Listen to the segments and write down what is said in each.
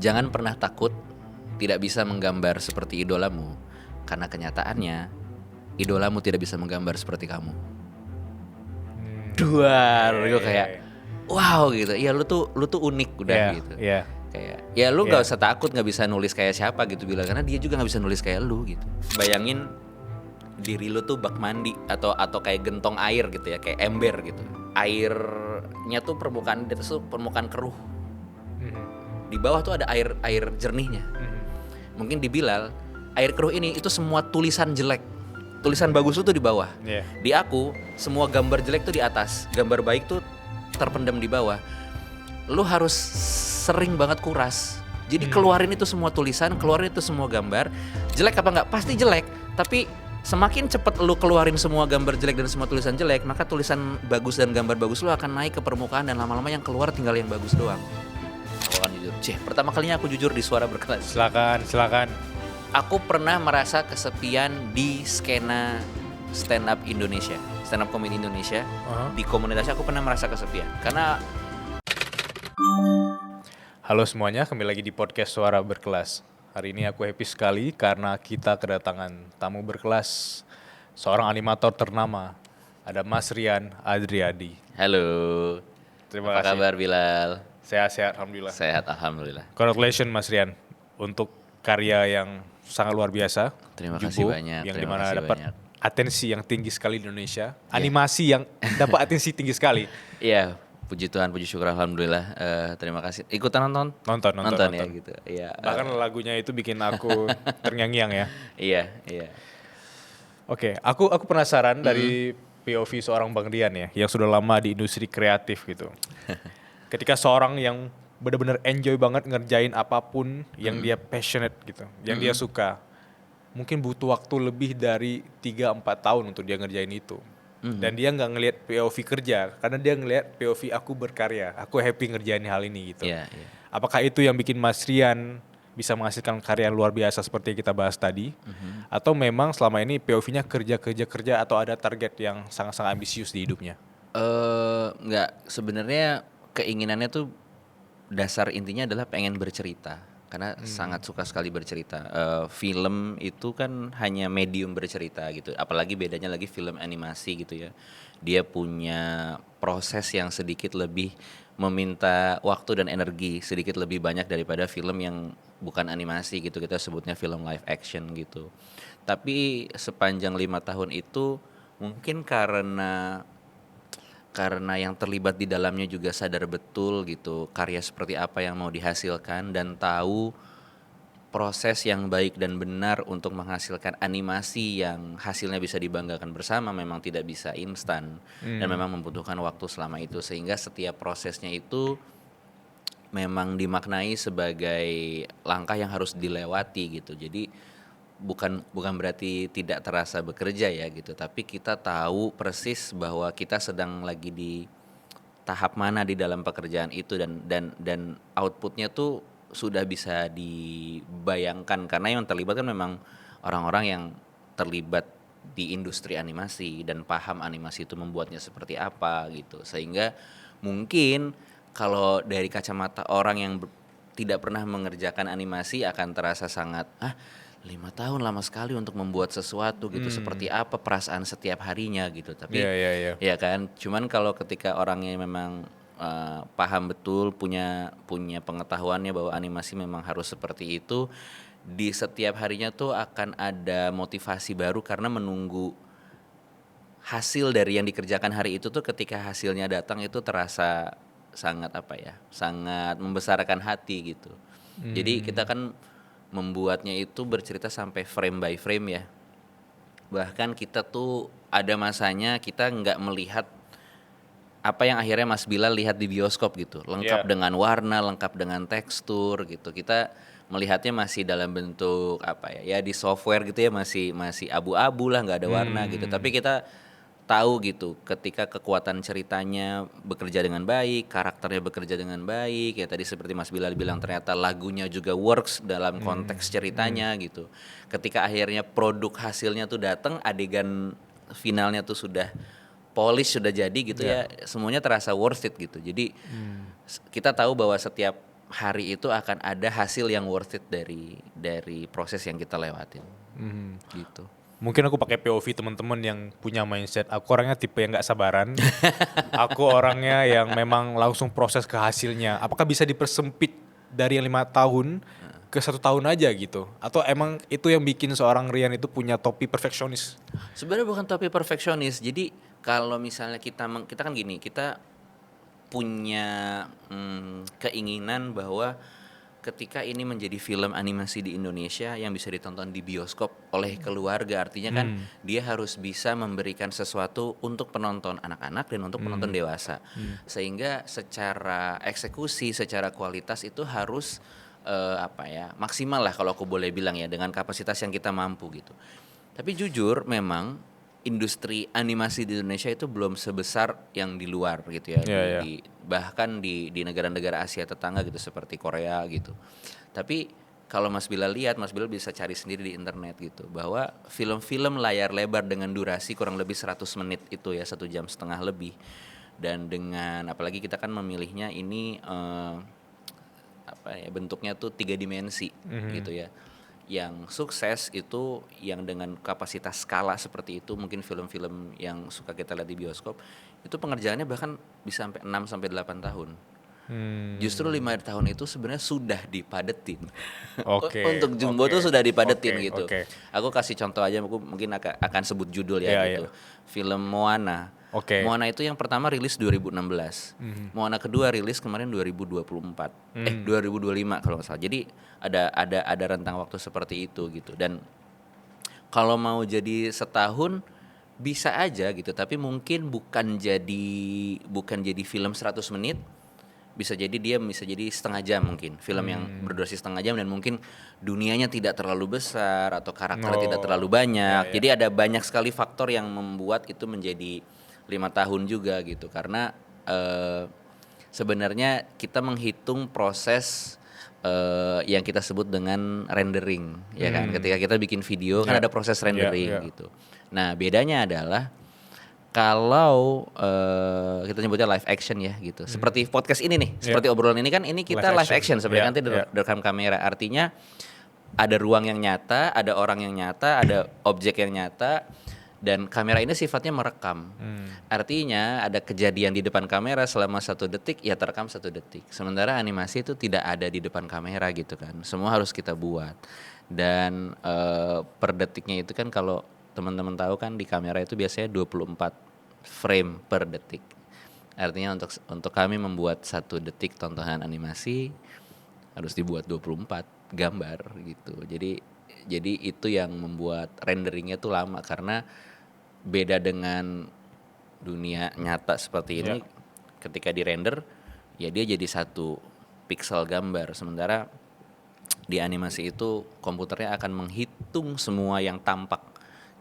Jangan pernah takut tidak bisa menggambar seperti idolamu, karena kenyataannya idolamu tidak bisa menggambar seperti kamu. Duar, gue kayak wow gitu. Ya lu tuh unik udah gitu. Kayak ya lu nggak usah takut nggak bisa nulis kayak siapa gitu bilang, karena dia juga nggak bisa nulis kayak lu gitu. Bayangin diri lu tuh bak mandi atau kayak gentong air gitu ya, kayak ember gitu. Airnya tuh permukaan di atas tuh permukaan keruh. Di bawah tuh ada air jernihnya. Mungkin di Bilal air keruh ini itu semua tulisan jelek. Tulisan bagus tuh di bawah. Di aku semua gambar jelek tuh di atas, gambar baik tuh terpendam di bawah. Lu harus sering banget kuras. Jadi keluarin itu semua tulisan, keluarin itu semua gambar. Jelek apa enggak? Pasti jelek. Tapi semakin cepat lu keluarin semua gambar jelek dan semua tulisan jelek, maka tulisan bagus dan gambar bagus lu akan naik ke permukaan, dan lama-lama yang keluar tinggal yang bagus doang. Aku akan jujur. Pertama kalinya aku jujur di Suara Berkelas. Silakan. Aku pernah merasa kesepian di skena stand up Indonesia, stand up comedy Indonesia. Di komunitasnya aku pernah merasa kesepian karena. Halo semuanya, kembali lagi di podcast Suara Berkelas. Hari ini aku happy sekali karena kita kedatangan tamu berkelas, seorang animator ternama. Ada Mas Rian Adriadi. Halo. Terima kasih. Apa kabar Bilal? Sehat-sehat, alhamdulillah. Sehat, alhamdulillah. Congratulations Mas Rian untuk karya yang sangat luar biasa. Terima kasih banyak. Yang dimana dapat atensi yang tinggi sekali di Indonesia. Animasi yang dapat atensi tinggi sekali. Iya. Puji Tuhan, puji syukur, alhamdulillah. Terima kasih. Ikutan nonton ya gitu. Iya. Bahkan lagunya itu bikin aku terngiang-ngiang ya. Iya. Oke, aku penasaran dari POV seorang Bang Rian ya, yang sudah lama di industri kreatif gitu. Ketika seorang yang benar-benar enjoy banget ngerjain apapun yang dia passionate gitu, yang dia suka, mungkin butuh waktu lebih dari 3-4 tahun untuk dia ngerjain itu. Dan dia nggak ngelihat POV kerja, karena dia ngelihat POV aku berkarya, aku happy ngerjain hal ini gitu. Apakah itu yang bikin Mas Rian bisa menghasilkan karya luar biasa seperti yang kita bahas tadi, atau memang selama ini POV-nya kerja atau ada target yang sangat-sangat ambisius di hidupnya? Nggak, sebenarnya keinginannya tuh dasar intinya adalah pengen bercerita. Karena sangat suka sekali bercerita. Film itu kan hanya medium bercerita gitu. Apalagi bedanya lagi film animasi gitu ya. Dia punya proses yang sedikit lebih meminta waktu dan energi sedikit lebih banyak daripada film yang bukan animasi gitu. Kita sebutnya film live action gitu. Tapi sepanjang 5 tahun itu mungkin karena yang terlibat di dalamnya juga sadar betul gitu karya seperti apa yang mau dihasilkan, dan tahu proses yang baik dan benar untuk menghasilkan animasi yang hasilnya bisa dibanggakan bersama memang tidak bisa instan dan memang membutuhkan waktu selama itu, sehingga setiap prosesnya itu memang dimaknai sebagai langkah yang harus dilewati gitu. Jadi bukan berarti tidak terasa bekerja ya gitu, tapi kita tahu persis bahwa kita sedang lagi di tahap mana di dalam pekerjaan itu, dan outputnya tuh sudah bisa dibayangkan karena yang terlibat kan memang orang-orang yang terlibat di industri animasi dan paham animasi itu membuatnya seperti apa gitu, sehingga mungkin kalau dari kacamata orang yang tidak pernah mengerjakan animasi akan terasa sangat 5 tahun lama sekali untuk membuat sesuatu gitu, seperti apa perasaan setiap harinya gitu. Tapi ya kan, cuman kalau ketika orangnya memang paham betul, punya pengetahuannya bahwa animasi memang harus seperti itu, di setiap harinya tuh akan ada motivasi baru karena menunggu hasil dari yang dikerjakan hari itu tuh, ketika hasilnya datang itu terasa sangat sangat membesarkan hati gitu. Jadi kita kan membuatnya itu bercerita sampai frame by frame ya. Bahkan kita tuh ada masanya kita nggak melihat apa yang akhirnya Mas Bilal lihat di bioskop gitu, lengkap dengan warna, lengkap dengan tekstur gitu. Kita melihatnya masih dalam bentuk ya di software gitu ya, masih abu-abu lah, nggak ada warna gitu. Tapi kita tahu gitu ketika kekuatan ceritanya bekerja dengan baik, karakternya bekerja dengan baik, ya tadi seperti Mas Bilal bilang ternyata lagunya juga works dalam konteks ceritanya gitu. Ketika akhirnya produk hasilnya tuh datang, adegan finalnya tuh sudah polish, sudah jadi gitu ya, semuanya terasa worth it gitu. Jadi kita tahu bahwa setiap hari itu akan ada hasil yang worth it dari proses yang kita lewatin. Gitu. Mungkin aku pakai POV teman-teman yang punya mindset. Aku orangnya tipe yang nggak sabaran. Aku orangnya yang memang langsung proses ke hasilnya. Apakah bisa dipersempit dari yang 5 tahun ke 1 tahun aja gitu? Atau emang itu yang bikin seorang Rian itu punya topi perfeksionis? Sebenarnya bukan topi perfeksionis. Jadi kalau misalnya kita kan gini, kita punya keinginan bahwa ketika ini menjadi film animasi di Indonesia yang bisa ditonton di bioskop oleh keluarga, artinya kan dia harus bisa memberikan sesuatu untuk penonton anak-anak dan untuk penonton dewasa. Sehingga secara eksekusi, secara kualitas itu harus maksimal lah kalau aku boleh bilang ya, dengan kapasitas yang kita mampu gitu. Tapi jujur memang industri animasi di Indonesia itu belum sebesar yang di luar gitu ya, bahkan di negara-negara Asia tetangga gitu seperti Korea gitu. Tapi kalau Mas Bilal lihat, Mas Bilal bisa cari sendiri di internet gitu, bahwa film-film layar lebar dengan durasi kurang lebih 100 menit itu ya, 1,5 jam lebih, dan dengan apalagi kita kan memilihnya ini bentuknya tuh 3 dimensi gitu ya. Yang sukses itu yang dengan kapasitas skala seperti itu, mungkin film-film yang suka kita lihat di bioskop itu pengerjaannya bahkan bisa sampai 6 sampai 8 tahun. Justru 5 tahun itu sebenarnya sudah dipadetin. Untuk Jumbo tuh sudah dipadetin gitu. Aku kasih contoh aja, aku mungkin akan sebut judul ya gitu. Film Moana. Moana itu yang pertama rilis 2016. Moana kedua rilis kemarin 2024. 2025 kalau nggak salah. Jadi ada rentang waktu seperti itu gitu. Dan kalau mau jadi setahun bisa aja gitu, tapi mungkin bukan jadi film 100 menit. Bisa jadi setengah jam mungkin. Film yang berdurasi setengah jam dan mungkin dunianya tidak terlalu besar atau karakter tidak terlalu banyak. Jadi ada banyak sekali faktor yang membuat itu menjadi 5 tahun juga gitu. Karena sebenarnya kita menghitung proses yang kita sebut dengan rendering, ya kan. Ketika kita bikin video kan ada proses rendering gitu. Nah, bedanya adalah kalau kita nyebutnya live action ya gitu. Seperti podcast ini nih, seperti obrolan ini kan ini kita live action sebenarnya, nanti direkam kamera. Artinya ada ruang yang nyata, ada orang yang nyata, ada objek yang nyata, dan kamera ini sifatnya merekam. Artinya ada kejadian di depan kamera selama 1 detik, ya terekam 1 detik. Sementara animasi itu tidak ada di depan kamera gitu kan. Semua harus kita buat. Dan per detiknya itu kan kalau teman-teman tahu kan di kamera itu biasanya 24 frame per detik. Artinya untuk kami membuat 1 detik tontonan animasi harus dibuat 24 gambar gitu. Jadi itu yang membuat renderingnya tuh lama, karena beda dengan dunia nyata seperti ini. Ketika di render ya dia jadi 1 pixel gambar, sementara di animasi itu komputernya akan menghitung semua yang tampak.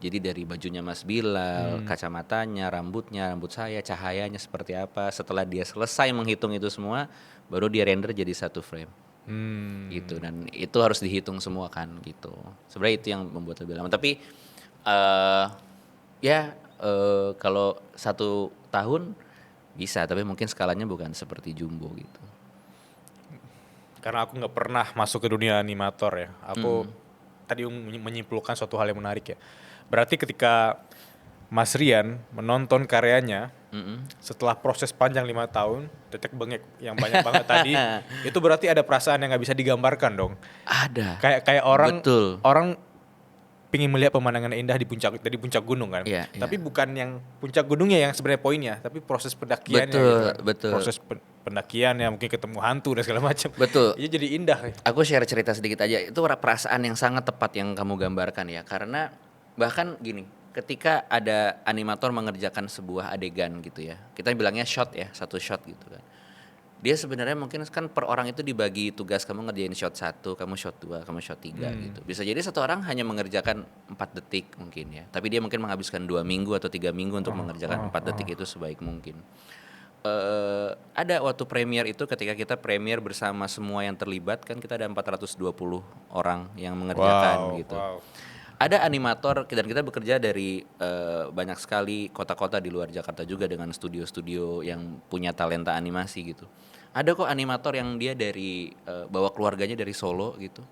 Jadi dari bajunya Mas Bilal, kacamatanya, rambut saya, cahayanya seperti apa. Setelah dia selesai menghitung itu semua, baru dia render jadi 1 frame. Gitu, dan itu harus dihitung semua kan gitu. Sebenarnya itu yang membuat lebih lama. Tapi kalau 1 tahun bisa, tapi mungkin skalanya bukan seperti Jumbo gitu. Karena aku nggak pernah masuk ke dunia animator ya. Aku tadi menyimpulkan suatu hal yang menarik ya. Berarti ketika Mas Rian menonton karyanya setelah proses panjang 5 tahun, tetek bengek yang banyak banget tadi, itu berarti ada perasaan yang nggak bisa digambarkan dong. Ada. Kayak orang pingin melihat pemandangan indah di puncak gunung kan. Tapi bukan yang puncak gunungnya yang sebenarnya poinnya, tapi proses pendakiannya. Betul. Proses pendakiannya, mungkin ketemu hantu dan segala macam. Betul. Iya, jadi indah. Aku share cerita sedikit aja. Itu perasaan yang sangat tepat yang kamu gambarkan ya. Karena bahkan gini, ketika ada animator mengerjakan sebuah adegan gitu ya, kita bilangnya shot ya, 1 shot gitu kan. Dia sebenarnya mungkin kan per orang itu dibagi tugas, kamu ngerjain shot 1, kamu shot 2, kamu shot 3 gitu. Bisa jadi 1 orang hanya mengerjakan 4 detik mungkin ya, tapi dia mungkin menghabiskan 2 minggu atau 3 minggu untuk mengerjakan 4 detik itu sebaik mungkin. Ada waktu premier itu, ketika kita premier bersama semua yang terlibat kan, kita ada 420 orang yang mengerjakan gitu. Ada animator, dan kita bekerja dari banyak sekali kota-kota di luar Jakarta juga dengan studio-studio yang punya talenta animasi gitu. Ada kok animator yang dia dari bawa keluarganya dari Solo gitu,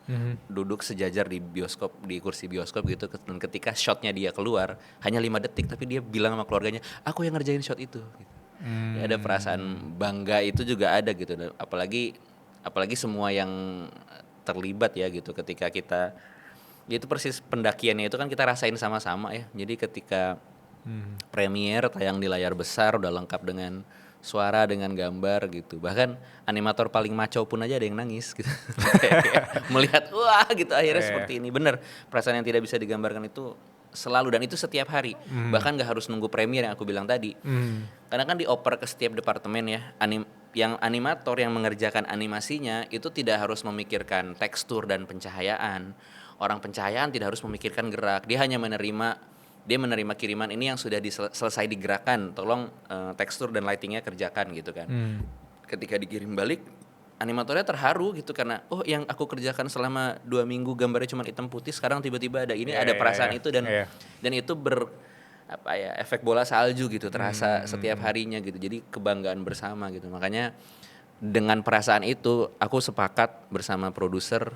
duduk sejajar di bioskop, di kursi bioskop gitu, dan ketika shotnya dia keluar hanya 5 detik, tapi dia bilang sama keluarganya, aku yang ngerjain shot itu. Gitu. Ya, ada perasaan bangga itu juga ada gitu, dan apalagi semua yang terlibat ya gitu, ketika kita, ya itu persis pendakiannya itu kan kita rasain sama-sama ya. Jadi ketika premier tayang di layar besar udah lengkap dengan suara, dengan gambar gitu. Bahkan animator paling maco pun aja ada yang nangis gitu. Melihat wah gitu akhirnya seperti ini. Bener, perasaan yang tidak bisa digambarkan itu selalu, dan itu setiap hari. Bahkan gak harus nunggu premier yang aku bilang tadi. Karena kan dioper ke setiap departemen ya. Yang animator yang mengerjakan animasinya itu tidak harus memikirkan tekstur dan pencahayaan. Orang pencahayaan tidak harus memikirkan gerak. Dia hanya menerima kiriman ini yang sudah selesai digerakkan, tolong tekstur dan lightingnya kerjakan gitu kan. Ketika dikirim balik, animatornya terharu gitu karena yang aku kerjakan selama 2 minggu gambarnya cuma hitam putih, sekarang tiba-tiba ada ini, ada perasaan itu, dan itu efek bola salju gitu, terasa setiap harinya gitu. Jadi kebanggaan bersama gitu. Makanya dengan perasaan itu aku sepakat bersama produser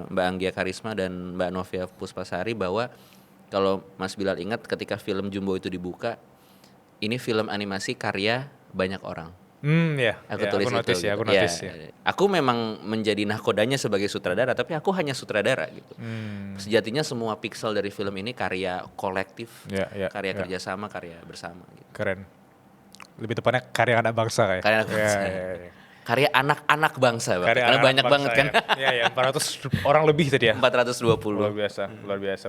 Mbak Anggia Karisma dan Mbak Novia Puspasari bahwa kalau Mas Bilal ingat ketika film Jumbo itu dibuka, ini film animasi karya banyak orang. Aku tulis aku notice itu. ya, Gitu. aku notice ya. Aku memang menjadi nahkodanya sebagai sutradara, tapi aku hanya sutradara gitu. Sejatinya semua piksel dari film ini karya kolektif, karya kerjasama, karya bersama. Gitu. Keren. Lebih tepatnya karya anak bangsa kayak. Karya anak bangsa. Karya anak-anak bangsa, karena banyak banget kan. Iya, 400 orang lebih tadi ya. 420. Luar biasa.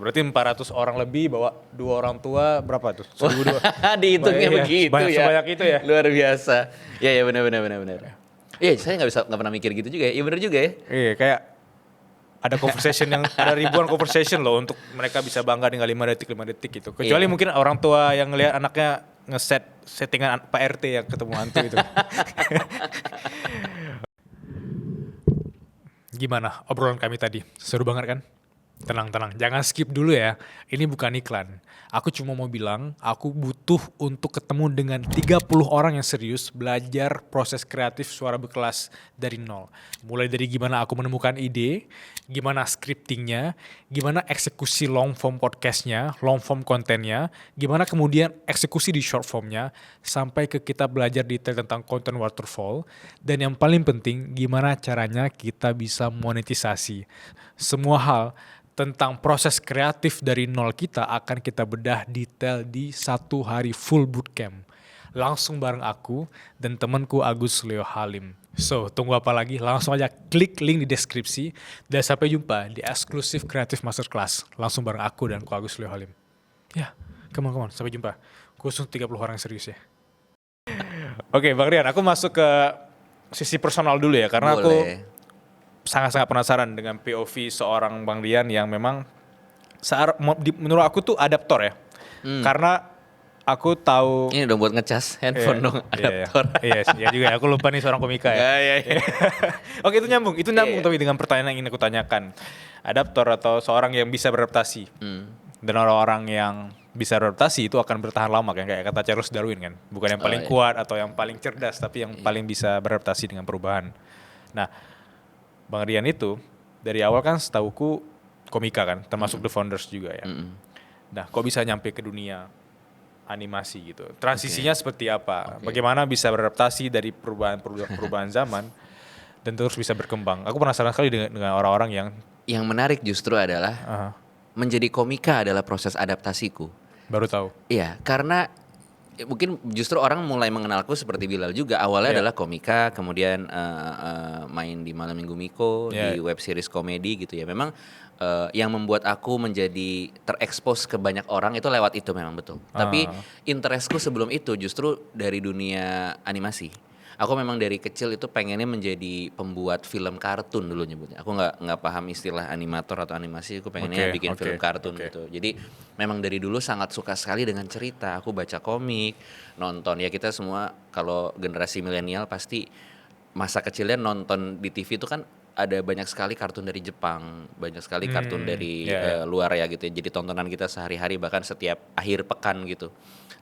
Berarti 400 orang lebih bawa 2 orang tua, berapa tuh? 1.200. Dihitungnya begitu ya. Sebanyak itu ya. Luar biasa. Iya benar. Iya, saya nggak pernah mikir gitu juga ya. Iya benar juga ya. Iya, kayak ada conversation yang ada ribuan conversation loh untuk mereka bisa bangga dengan 5 detik gitu. Kecuali mungkin orang tua yang ngelihat anaknya settingan Pak RT yang ketemu hantu itu. Gimana obrolan kami tadi? Seru banget kan? Tenang, jangan skip dulu ya. Ini bukan iklan. Aku cuma mau bilang, aku butuh untuk ketemu dengan 30 orang yang serius belajar proses kreatif suara berkelas dari nol. Mulai dari gimana aku menemukan ide, gimana scriptingnya, gimana eksekusi long form podcastnya, long form kontennya, gimana kemudian eksekusi di short formnya, sampai ke kita belajar detail tentang content waterfall, dan yang paling penting gimana caranya kita bisa monetisasi. Semua hal tentang proses kreatif dari nol kita akan kita bedah detail di 1 hari full bootcamp. Langsung bareng aku dan temanku Agus Leo Halim. So, tunggu apa lagi? Langsung aja klik link di deskripsi dan sampai jumpa di eksklusif Creative Masterclass. Langsung bareng aku dan ku Agus Leo Halim. Ya, come on, sampai jumpa. Khusus 30 orang serius ya. Oke, Bang Rian, aku masuk ke sisi personal dulu ya, karena Boleh. aku sangat-sangat penasaran dengan POV seorang Bang Rian yang memang menurut aku tuh adaptor ya. Karena aku tahu Ini dong buat ngecas handphone dong, adaptor. Iya juga, aku lupa nih seorang komika ya. Iya. Oke, itu nyambung tapi dengan pertanyaan yang ingin aku tanyakan. Adaptor atau seorang yang bisa beradaptasi. Dan orang-orang yang bisa beradaptasi itu akan bertahan lama kan, kayak kata Charles Darwin kan. Bukan yang paling kuat atau yang paling cerdas, tapi yang paling bisa beradaptasi dengan perubahan. Nah, Bang Rian itu dari awal kan setauku komika kan, termasuk The Founders juga ya. Nah, kok bisa nyampe ke dunia animasi gitu? Transisinya seperti apa? Bagaimana bisa beradaptasi dari perubahan zaman dan terus bisa berkembang? Aku penasaran sekali dengan orang-orang yang menarik justru adalah menjadi komika adalah proses adaptasiku. Baru tahu. Iya, karena mungkin justru orang mulai mengenalku seperti Bilal juga. Awalnya adalah komika, kemudian main di Malam Minggu Miko, di web series komedi gitu ya. Memang yang membuat aku menjadi terekspos ke banyak orang itu lewat itu memang betul. Tapi interestku sebelum itu justru dari dunia animasi. Aku memang dari kecil itu pengennya menjadi pembuat film kartun dulu nyebutnya. Aku nggak paham istilah animator atau animasi. Aku pengennya bikin film kartun gitu. Jadi memang dari dulu sangat suka sekali dengan cerita. Aku baca komik, nonton. Ya kita semua kalau generasi milenial pasti masa kecilnya nonton di TV itu kan ada banyak sekali kartun dari Jepang, banyak sekali kartun dari luar ya gitu. Jadi tontonan kita sehari-hari bahkan setiap akhir pekan gitu.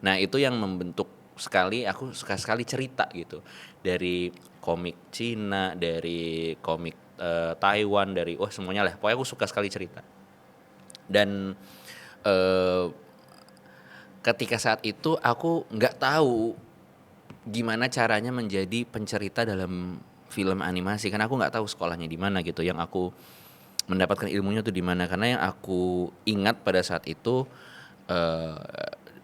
Nah itu yang membentuk sekali, aku suka sekali cerita gitu. Dari komik Cina, dari komik Taiwan, dari semuanya lah. Pokoknya aku suka sekali cerita. Dan ketika saat itu aku nggak tahu gimana caranya menjadi pencerita dalam film animasi, karena aku nggak tahu sekolahnya di mana gitu. Yang aku mendapatkan ilmunya tuh di mana, karena yang aku ingat pada saat itu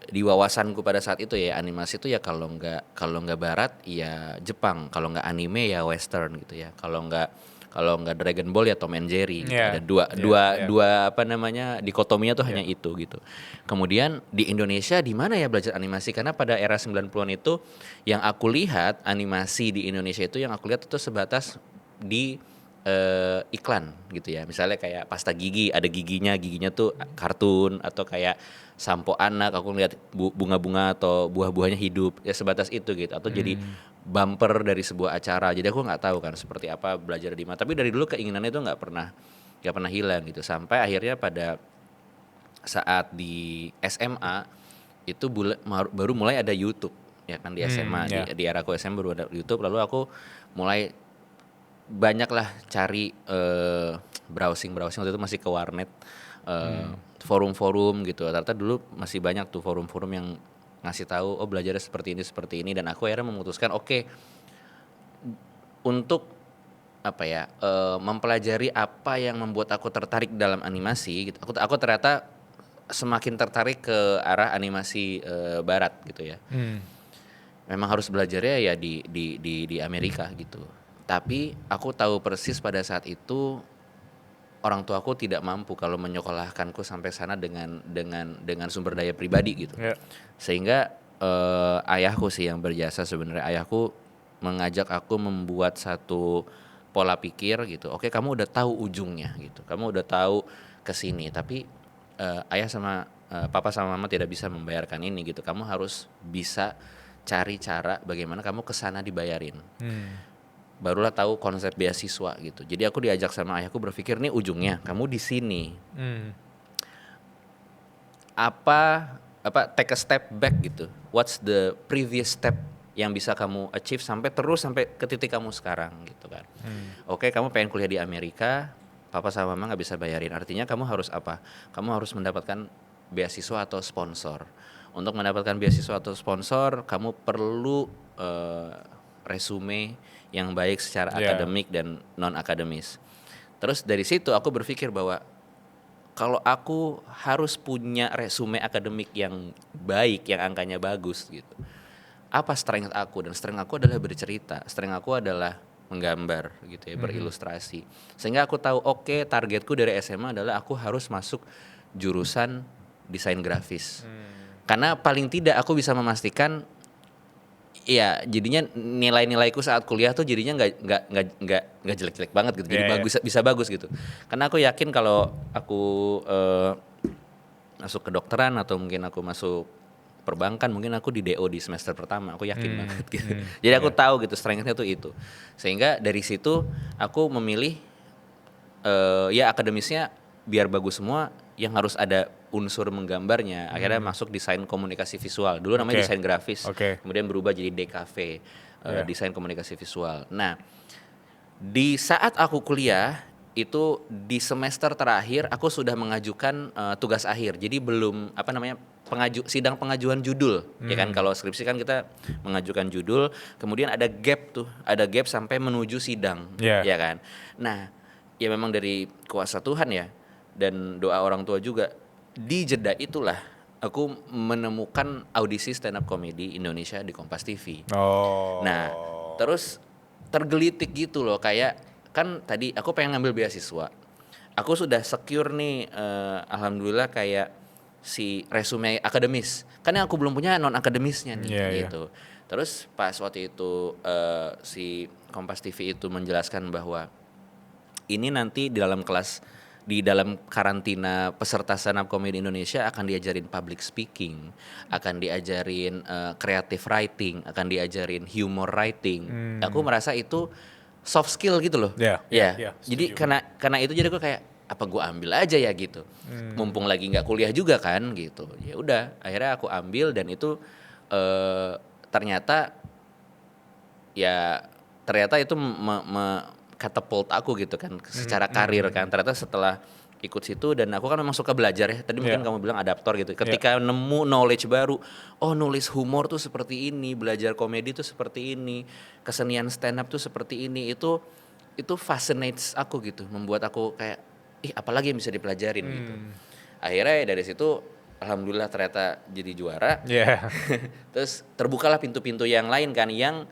di wawasanku pada saat itu ya, animasi itu ya kalau nggak barat ya Jepang, kalau nggak anime ya western gitu ya, kalau nggak Dragon Ball ya Tom and Jerry gitu. Yeah. Ada dua apa namanya, dikotominya tuh hanya Yeah. itu gitu. Kemudian di Indonesia di mana ya belajar animasi, karena pada era 90-an itu yang aku lihat animasi di Indonesia itu, yang aku lihat itu sebatas di iklan gitu ya. Misalnya kayak pasta gigi, ada giginya tuh kartun, atau kayak sampo anak aku lihat bunga-bunga atau buah-buahnya hidup, ya sebatas itu gitu, atau jadi bumper dari sebuah acara. Jadi aku nggak tahu kan seperti apa belajar di mana, tapi dari dulu keinginannya itu nggak pernah hilang gitu, sampai akhirnya pada saat di SMA itu baru mulai ada YouTube ya kan, di SMA, Yeah. di era aku SMA baru ada YouTube. Lalu aku mulai banyaklah cari browsing waktu itu masih ke warnet, forum-forum gitu. Ternyata dulu masih banyak tuh forum-forum yang ngasih tahu belajarnya seperti ini, dan aku akhirnya memutuskan untuk apa ya, mempelajari apa yang membuat aku tertarik dalam animasi gitu. Aku ternyata semakin tertarik ke arah animasi barat gitu ya. Memang harus belajarnya ya di Amerika gitu. Tapi aku tahu persis pada saat itu orang tuaku tidak mampu kalau menyekolahkanku sampai sana dengan sumber daya pribadi gitu. Yeah. Sehingga ayahku sih yang berjasa sebenarnya. Ayahku mengajak aku membuat satu pola pikir gitu. Oke, kamu udah tahu ujungnya gitu. Kamu udah tahu ke sini, tapi ayah sama papa sama mama tidak bisa membayarkan ini gitu. Kamu harus bisa cari cara bagaimana kamu ke sana dibayarin. Barulah tahu konsep beasiswa gitu. Jadi aku diajak sama ayahku berpikir, nih ujungnya kamu di sini. Apa take a step back gitu. What's the previous step yang bisa kamu achieve sampai ke titik kamu sekarang gitu kan. Oke, kamu pengen kuliah di Amerika, papa sama mama nggak bisa bayarin. Artinya kamu harus apa? Kamu harus mendapatkan beasiswa atau sponsor. Untuk mendapatkan beasiswa atau sponsor, kamu perlu resume yang baik secara akademik dan non akademis. Terus dari situ aku berpikir bahwa kalau aku harus punya resume akademik yang baik, yang angkanya bagus gitu, apa strength aku? Dan strength aku adalah bercerita, strength aku adalah menggambar gitu ya, berilustrasi. Sehingga aku tahu targetku dari SMA adalah aku harus masuk jurusan desain grafis. Karena paling tidak aku bisa memastikan ya jadinya nilai-nilaiku saat kuliah tuh jadinya nggak jelek-jelek banget gitu. Jadi bisa bagus gitu. Karena aku yakin kalau aku masuk kedokteran atau mungkin aku masuk perbankan, mungkin aku di DO di semester pertama, aku yakin banget gitu. Jadi aku tahu gitu strength-nya tuh itu. Sehingga dari situ aku memilih ya akademisnya biar bagus semua, yang harus ada unsur menggambarnya. Akhirnya masuk desain komunikasi visual. Dulu namanya desain grafis. Kemudian berubah jadi DKV, desain komunikasi visual. Nah, di saat aku kuliah itu di semester terakhir aku sudah mengajukan tugas akhir. Jadi belum sidang pengajuan judul, ya kan. Kalau skripsi kan kita mengajukan judul, kemudian ada gap sampai menuju sidang, ya kan. Nah, ya memang dari kuasa Tuhan ya dan doa orang tua juga, di jeda itulah aku menemukan audisi stand up comedy Indonesia di Kompas TV. Nah, terus tergelitik gitu loh, kayak kan tadi aku pengen ngambil beasiswa. Aku sudah secure nih, alhamdulillah kayak si resume akademis. Kan yang aku belum punya non akademisnya nih gitu. Terus pas waktu itu si Kompas TV itu menjelaskan bahwa ini nanti di dalam karantina peserta stand up comedy Indonesia akan diajarin public speaking, akan diajarin creative writing, akan diajarin humor writing. Aku merasa itu soft skill gitu loh. Jadi karena itu jadi aku kayak apa gue ambil aja ya gitu. Mumpung lagi nggak kuliah juga kan gitu. Ya udah, akhirnya aku ambil dan itu ternyata ya ternyata itu catapult aku gitu kan secara karir kan. Ternyata setelah ikut situ dan aku kan memang suka belajar ya. Tadi mungkin kamu bilang adaptor gitu. Ketika nemu knowledge baru, oh nulis humor tuh seperti ini, belajar komedi tuh seperti ini, kesenian stand up tuh seperti ini. Itu fascinates aku gitu, membuat aku kayak apalagi yang bisa dipelajarin gitu. Akhirnya dari situ alhamdulillah ternyata jadi juara. Terus terbukalah pintu-pintu yang lain kan yang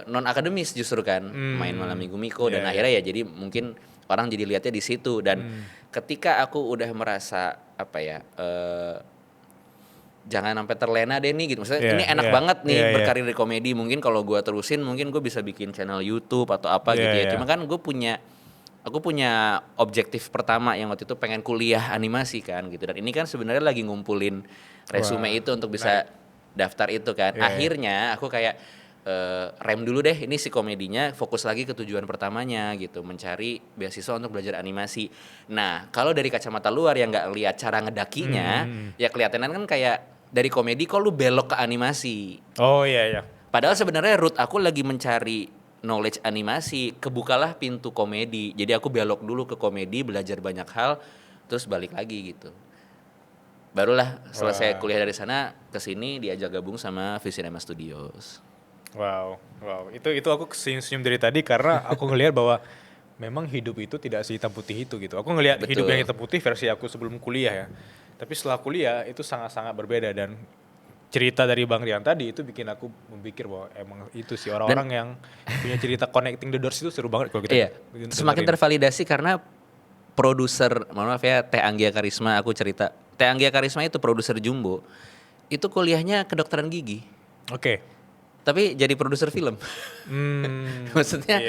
non akademis justru kan, main malam minggu Miko dan akhirnya ya jadi mungkin orang jadi lihatnya di situ dan ketika aku udah merasa jangan sampai terlena deh nih gitu. Maksudnya ini enak banget nih berkarir di komedi. Mungkin kalau gue terusin mungkin gue bisa bikin channel YouTube atau apa gitu ya. Cuma kan aku punya objektif pertama yang waktu itu pengen kuliah animasi kan gitu. Dan ini kan sebenarnya lagi ngumpulin resume itu untuk bisa daftar itu kan. Akhirnya aku kayak rem dulu deh, ini si komedinya, fokus lagi ke tujuan pertamanya gitu, mencari beasiswa untuk belajar animasi. Nah kalau dari kacamata luar yang nggak lihat cara ngedakinya, ya kelihatannya kan kayak dari komedi kok lu belok ke animasi. Padahal sebenarnya root aku lagi mencari knowledge animasi, kebukalah pintu komedi. Jadi aku belok dulu ke komedi, belajar banyak hal, terus balik lagi gitu. Barulah selesai kuliah dari sana ke sini diajak gabung sama Visinema Studios. Wow. Itu aku senyum dari tadi karena aku ngelihat bahwa memang hidup itu tidak sehitam putih itu gitu. Aku ngelihat hidup yang hitam putih versi aku sebelum kuliah ya. Tapi setelah kuliah itu sangat-sangat berbeda dan cerita dari Bang Rian tadi itu bikin aku memikir bahwa emang itu sih orang-orang yang punya cerita connecting the doors itu seru banget kalau kita. Iya. Semakin tervalidasi karena produser, maaf ya, Teh Anggia Karisma, aku cerita. Teh Anggia Karisma itu produser Jumbo. Itu kuliahnya kedokteran gigi. Tapi jadi produser film. Maksudnya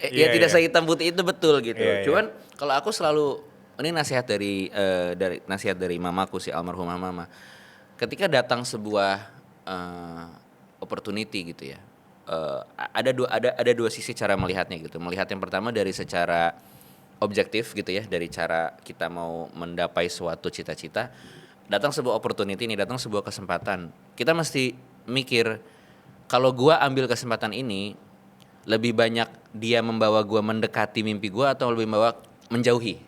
tidak sehitam putih itu betul gitu. Cuman kalau aku selalu, ini nasihat dari mamaku si almarhumah mama. Ketika datang sebuah opportunity gitu ya. Ada dua sisi cara melihatnya gitu. Melihat yang pertama dari secara objektif gitu ya, dari cara kita mau mendapai suatu cita-cita. Datang sebuah opportunity nih, datang sebuah kesempatan. Kita mesti mikir, kalau gua ambil kesempatan ini, lebih banyak dia membawa gua mendekati mimpi gua atau lebih membawa menjauhi.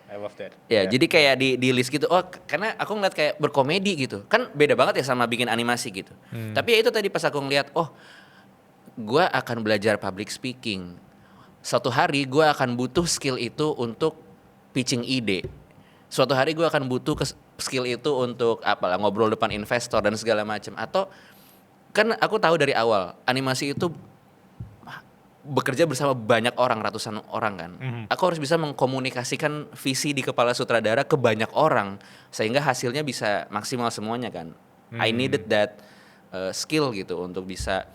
I love that. Jadi kayak di list gitu. Karena aku ngeliat kayak berkomedi gitu. Kan beda banget ya sama bikin animasi gitu. Tapi ya itu tadi pas aku ngeliat, gua akan belajar public speaking. Suatu hari gua akan butuh skill itu untuk pitching ide. Suatu hari gua akan butuh skill itu untuk ngobrol depan investor dan segala macam. Atau kan aku tahu dari awal animasi itu bekerja bersama banyak orang, ratusan orang kan. Aku harus bisa mengkomunikasikan visi di kepala sutradara ke banyak orang sehingga hasilnya bisa maksimal semuanya kan. I needed that skill gitu untuk bisa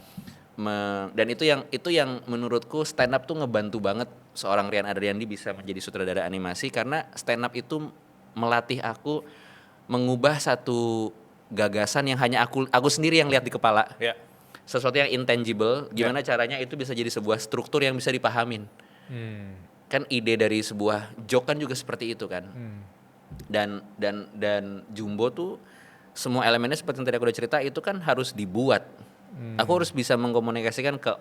dan itu yang menurutku stand up tuh ngebantu banget seorang Rian Adriandi bisa menjadi sutradara animasi karena stand up itu melatih aku mengubah satu gagasan yang hanya aku sendiri yang lihat di kepala. Sesuatu yang intangible, gimana caranya itu bisa jadi sebuah struktur yang bisa dipahamin. Kan ide dari sebuah joke kan juga seperti itu kan. Dan Jumbo tuh semua elemennya seperti yang tadi aku udah cerita itu kan harus dibuat. Aku harus bisa mengkomunikasikan ke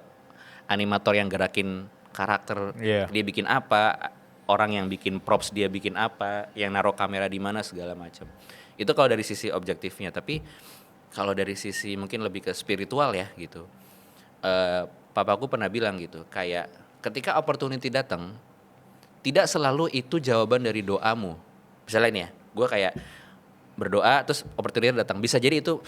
animator yang gerakin karakter, dia bikin apa, orang yang bikin props dia bikin apa, yang naruh kamera di mana segala macam. Itu kalau dari sisi objektifnya, tapi kalau dari sisi mungkin lebih ke spiritual ya gitu. Papaku pernah bilang gitu, kayak ketika opportunity datang, tidak selalu itu jawaban dari doamu. Misalnya ini ya, gue kayak berdoa terus opportunity datang. Bisa jadi itu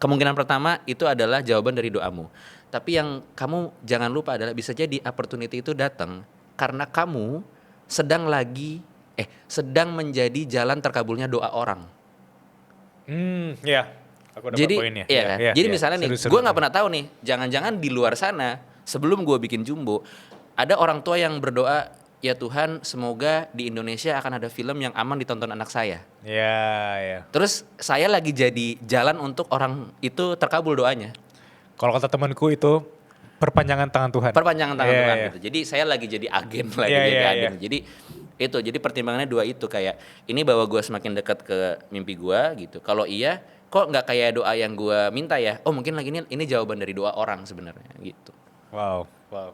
kemungkinan pertama itu adalah jawaban dari doamu. Tapi yang kamu jangan lupa adalah bisa jadi opportunity itu datang karena kamu sedang menjadi jalan terkabulnya doa orang. Aku dapat jadi, poinnya. Jadi misalnya nih, gue nggak pernah tahu nih, jangan-jangan di luar sana sebelum gue bikin Jumbo, ada orang tua yang berdoa, ya Tuhan, semoga di Indonesia akan ada film yang aman ditonton anak saya. Terus saya lagi jadi jalan untuk orang itu terkabul doanya. Kalau kata temanku itu perpanjangan tangan Tuhan. Tuhan gitu. Jadi saya lagi jadi agen agen. Jadi pertimbangannya dua itu, kayak ini bahwa gue semakin dekat ke mimpi gue gitu. Kalau iya, kok nggak kayak doa yang gue minta ya? Oh mungkin lagi ini jawaban dari doa orang sebenarnya gitu. Wow. Wow.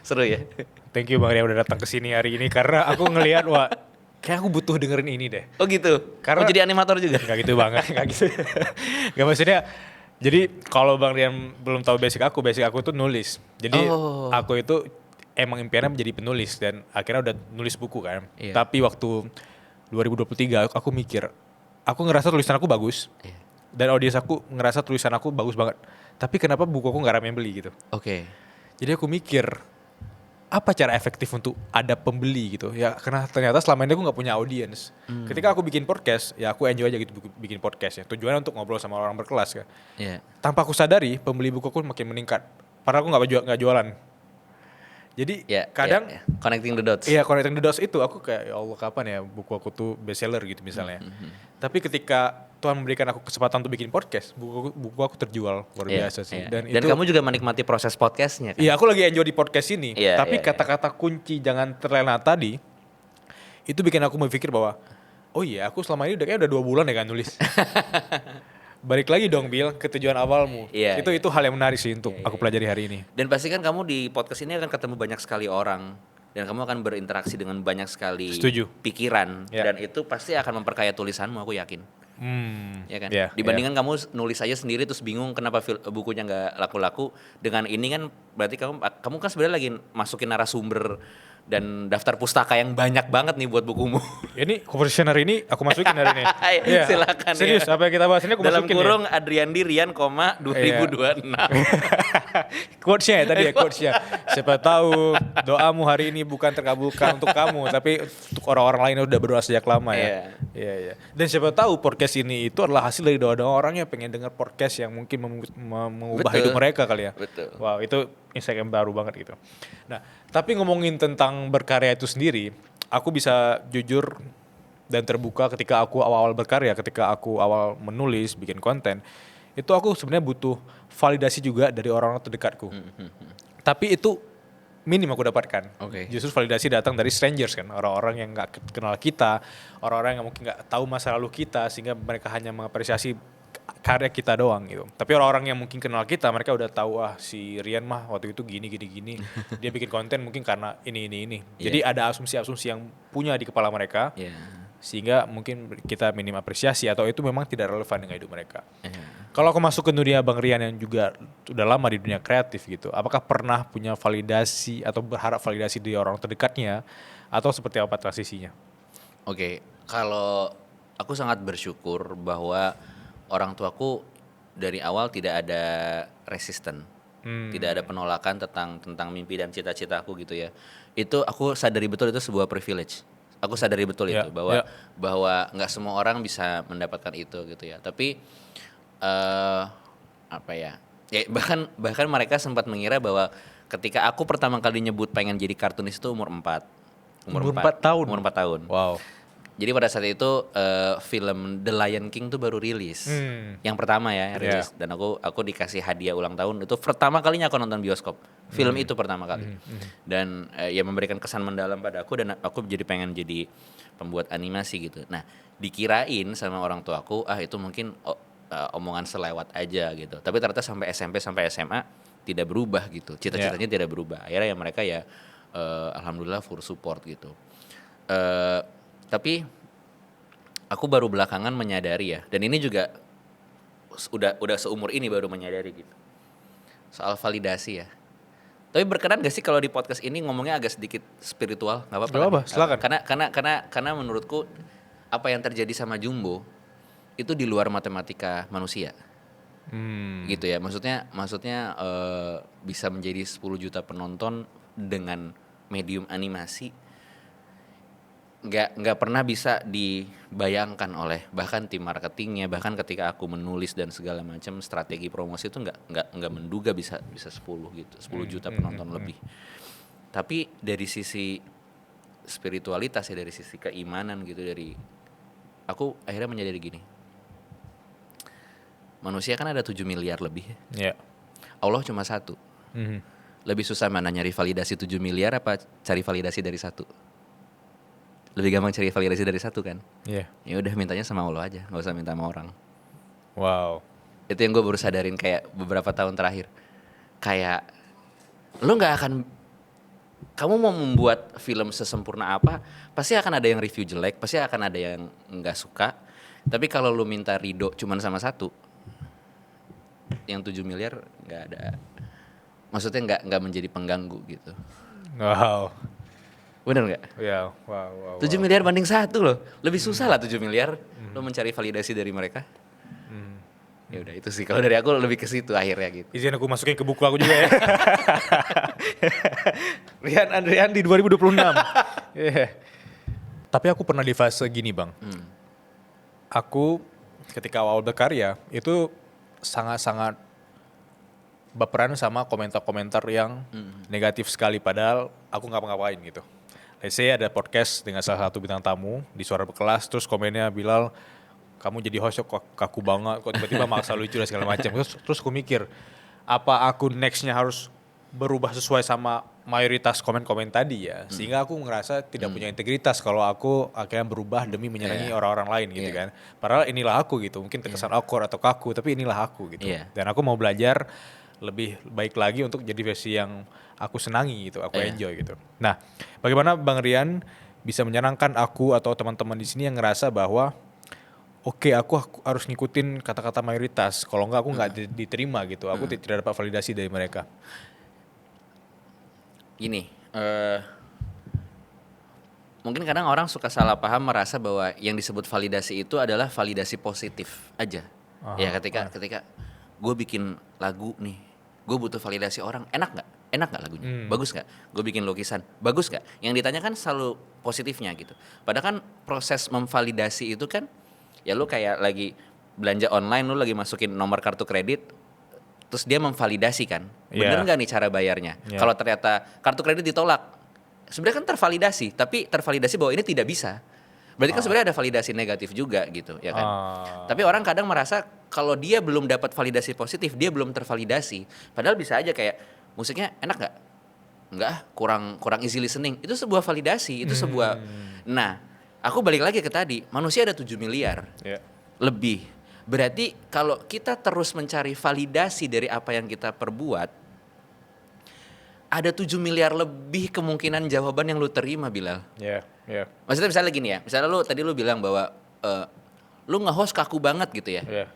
Seru ya? Thank you Bang Rian udah datang ke sini hari ini karena aku ngelihat wah kayak aku butuh dengerin ini deh. Oh gitu? Karena- Mau jadi animator juga? Gak gitu banget, gak gitu. Gak maksudnya, jadi kalau Bang Rian belum tahu basic aku tuh nulis. Jadi Oh. aku itu emang impiannya menjadi penulis dan akhirnya udah nulis buku kan. Iya. Tapi waktu 2023 aku mikir, aku ngerasa tulisan aku bagus. Iya. Dan audiens aku ngerasa tulisan aku bagus banget. Tapi kenapa buku aku gak ramai yang beli gitu. Oke. Jadi aku mikir, apa cara efektif untuk ada pembeli gitu ya, karena ternyata selama ini aku nggak punya audiens. Ketika aku bikin podcast ya aku enjoy aja gitu bikin podcast ya, tujuannya untuk ngobrol sama orang berkelas kan. Iya. Tanpa aku sadari pembeli buku aku makin meningkat, padahal aku nggak jualan. Jadi Ya, kadang ya. Connecting the dots. iya, connecting the dots itu aku kayak ya Allah kapan ya buku aku tuh bestseller gitu misalnya. Tapi ketika Tuhan memberikan aku kesempatan untuk bikin podcast, buku aku terjual luar Iya, biasa sih. iya. Dan Dan itu kamu juga menikmati proses podcastnya kan? iya, aku lagi enjoy di podcast ini. Iya, Tapi iya, kata-kata kunci jangan terlena tadi, itu bikin aku berpikir bahwa, oh iya aku selama ini kayaknya udah 2 bulan ya kan nulis. Balik lagi dong Bill ke tujuan awalmu. Iya, Itu hal yang menarik sih untuk aku pelajari hari ini. Dan pasti kan kamu di podcast ini akan ketemu banyak sekali orang. Dan kamu akan berinteraksi dengan banyak sekali Setuju. pikiran. Ya. Dan itu pasti akan memperkaya tulisanmu, aku yakin. Ya kan? Iya, Dibandingkan kamu nulis aja sendiri terus bingung kenapa bukunya nggak laku-laku. Dengan ini kan berarti kamu kan sebenarnya lagi masukin narasumber dan daftar pustaka yang banyak banget nih buat bukumu. Ini conversioner ini aku masukin hari ini. Iya, Silakan serius, ya. apa yang kita bahas ini aku Dalam masukin kurung Adriandi Rian, 2026. Quotes-nya ya tadi ya, quotes-nya. Siapa tahu doamu hari ini bukan terkabulkan untuk kamu, tapi untuk orang-orang lain yang udah berdoa sejak lama ya. Iya. Dan siapa tahu podcast ini itu adalah hasil dari doa-doa orang yang pengen dengar podcast yang mungkin mengubah Betul. hidup mereka kali ya. Betul. Wow, itu insight yang baru banget gitu. Nah, tapi ngomongin tentang berkarya itu sendiri, aku bisa jujur dan terbuka ketika aku awal-awal berkarya, ketika aku awal menulis, bikin konten, itu aku sebenarnya butuh validasi juga dari orang-orang terdekatku. Tapi itu minim aku dapatkan. Oke. Justru validasi datang dari strangers kan, orang-orang yang nggak kenal kita, orang-orang yang mungkin nggak tahu masa lalu kita, sehingga mereka hanya mengapresiasi karya kita doang gitu. Tapi orang-orang yang mungkin kenal kita, mereka udah tahu si Rian mah waktu itu gini. Dia bikin konten mungkin karena ini. Jadi ada asumsi-asumsi yang punya di kepala mereka. Iya. Sehingga mungkin kita minim apresiasi atau itu memang tidak relevan dengan hidup mereka. Iya. Kalau aku masuk ke dunia Bang Rian yang juga udah lama di dunia kreatif gitu, apakah pernah punya validasi atau berharap validasi dari orang terdekatnya atau seperti apa transisinya? Oke, kalau aku sangat bersyukur bahwa orang tuaku dari awal tidak ada resisten, tidak ada penolakan tentang mimpi dan cita-cita aku gitu ya. Itu aku sadari betul itu sebuah privilege. Aku sadari betul Ya, itu bahwa nggak semua orang bisa mendapatkan itu gitu ya. Tapi apa ya? Ya bahkan mereka sempat mengira bahwa ketika aku pertama kali nyebut pengen jadi kartunis itu umur 4. Umur 4 tahun? Umur 4 tahun. Wow. Jadi pada saat itu film The Lion King tuh baru rilis. Yang pertama ya rilis. Dan aku dikasih hadiah ulang tahun. Itu pertama kalinya aku nonton bioskop. Film itu pertama kali. Dan ya memberikan kesan mendalam pada aku dan aku jadi pengen jadi pembuat animasi gitu. Nah, dikirain sama orang tuaku itu mungkin omongan selewat aja gitu. Tapi ternyata sampai SMP sampai SMA tidak berubah gitu. Cita-citanya tidak berubah. Akhirnya ya mereka ya alhamdulillah full support gitu. Tapi aku baru belakangan menyadari ya, dan ini juga udah seumur ini baru menyadari gitu. Soal validasi ya. Tapi berkenan gak sih kalau di podcast ini ngomongnya agak sedikit spiritual? Gak apa-apa. Gak apa-apa, silakan. Karena menurutku apa yang terjadi sama Jumbo itu di luar matematika manusia. Gitu ya. Maksudnya bisa menjadi 10 juta penonton dengan medium animasi. Nggak pernah bisa dibayangkan oleh bahkan tim marketingnya, bahkan ketika aku menulis dan segala macam strategi promosi itu nggak menduga bisa 10 gitu, 10 juta penonton lebih. Tapi dari sisi spiritualitas ya, dari sisi keimanan gitu, dari aku akhirnya menyadari gini, manusia kan ada 7 miliar lebih ya. Allah cuma 1. Lebih susah mana nyari validasi 7 miliar apa cari validasi dari 1? Lebih gampang cari validasi dari 1 kan? Iya. Ya udah mintanya sama Allah aja, nggak usah minta sama orang. Wow. Itu yang gue baru sadarin kayak beberapa tahun terakhir. Kayak Lo nggak akan, kamu mau membuat film sesempurna apa, pasti akan ada yang review jelek, pasti akan ada yang nggak suka. Tapi kalau lo minta ridho cuman sama satu, yang 7 miliar nggak ada, maksudnya nggak menjadi pengganggu gitu. Wow. Bener nggak? Ya, wow. 7 miliar banding 1 loh, lebih susah lah 7 miliar lo mencari validasi dari mereka. Ya udah itu sih, kalau dari aku lebih ke situ akhirnya gitu. Izin aku masukin ke buku aku juga ya. Rian Andrian di 2026. Yeah. Tapi aku pernah di fase gini bang. Aku ketika awal berkarya itu sangat-sangat baperan sama komentar-komentar yang negatif sekali. Padahal aku nggak ngapain gitu. Let's say ada podcast dengan salah satu bintang tamu di Suara Berkelas, terus komennya Bilal, kamu jadi host kok kaku banget, kok tiba-tiba maksa lucu dan segala macam. Terus aku mikir, apa aku nextnya harus berubah sesuai sama mayoritas komen-komen tadi ya, sehingga aku ngerasa tidak punya integritas kalau aku akhirnya berubah demi menyenangi orang-orang lain gitu kan. Padahal inilah aku gitu, mungkin terkesan awkward atau kaku, tapi inilah aku gitu. Dan aku mau belajar lebih baik lagi untuk jadi versi yang aku senangi gitu, aku enjoy gitu. Nah, bagaimana Bang Rian bisa menyenangkan aku atau teman-teman di sini yang ngerasa bahwa oke, aku harus ngikutin kata-kata mayoritas. Kalau enggak, aku nggak diterima gitu. Aku tidak dapat validasi dari mereka. Gini, mungkin kadang orang suka salah paham merasa bahwa yang disebut validasi itu adalah validasi positif aja. Ya ketika gue bikin lagu nih, gue butuh validasi orang, enak nggak lagunya, bagus nggak, gue bikin lukisan, bagus nggak. Yang ditanyakan selalu positifnya gitu. Padahal kan proses memvalidasi itu kan, ya lu kayak lagi belanja online, lu lagi masukin nomor kartu kredit, terus dia memvalidasi kan, bener nggak nih cara bayarnya. Kalau ternyata kartu kredit ditolak, sebenarnya kan tervalidasi, tapi tervalidasi bahwa ini tidak bisa. Berarti kan sebenarnya ada validasi negatif juga gitu, ya kan. Tapi orang kadang merasa kalau dia belum dapat validasi positif, dia belum tervalidasi. Padahal bisa aja kayak musiknya enak nggak? Enggak, kurang easy listening. Itu sebuah validasi, itu sebuah. Nah, aku balik lagi ke tadi, manusia ada 7 miliar lebih. Berarti kalau kita terus mencari validasi dari apa yang kita perbuat, ada 7 miliar lebih kemungkinan jawaban yang lu terima, Bilal. Maksudnya misalnya gini ya, misalnya tadi lu bilang bahwa lu nge-host kaku banget gitu ya.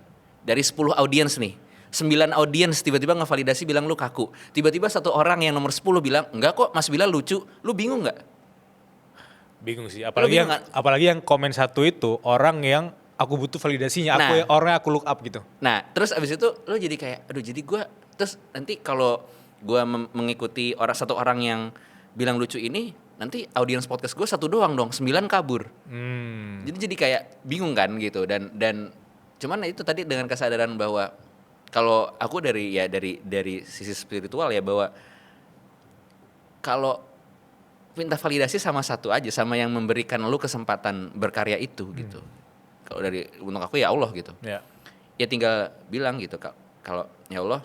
Dari 10 audiens nih, 9 audiens tiba-tiba ngevalidasi bilang lu kaku. Tiba-tiba satu orang yang nomor 10 bilang, enggak kok Mas Bilal lucu. Lu bingung gak? Bingung sih, apalagi yang komen satu itu orang yang aku butuh validasinya, orang yang aku look up gitu. Nah, terus abis itu lo jadi kayak, aduh jadi gue, terus nanti kalau gue mengikuti satu orang yang bilang lucu ini, nanti audiens podcast gue 1 doang dong, 9 kabur. Jadi kayak bingung kan gitu, dan cuman itu tadi dengan kesadaran bahwa kalau aku dari sisi spiritual ya, bahwa kalau minta validasi sama satu aja, sama yang memberikan lu kesempatan berkarya itu gitu. Kalau untuk aku ya Allah gitu. Ya tinggal bilang gitu, kalau ya Allah,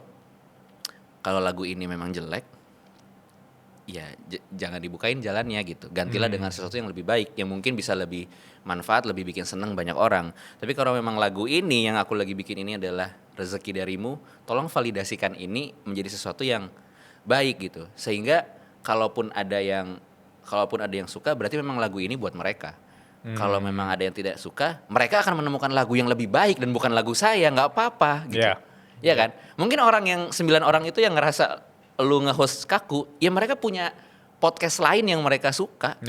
kalau lagu ini memang jelek, ya jangan dibukain jalannya gitu. Gantilah dengan sesuatu yang lebih baik, yang mungkin bisa lebih manfaat, lebih bikin seneng banyak orang. Tapi kalau memang lagu ini yang aku lagi bikin ini adalah rezeki darimu, tolong validasikan ini menjadi sesuatu yang baik gitu. Sehingga kalaupun ada yang suka, berarti memang lagu ini buat mereka. Kalau memang ada yang tidak suka, mereka akan menemukan lagu yang lebih baik dan bukan lagu saya, nggak apa-apa gitu. Ya kan? Mungkin orang yang 9 orang itu yang ngerasa lu nge-host kaku, ya mereka punya podcast lain yang mereka suka.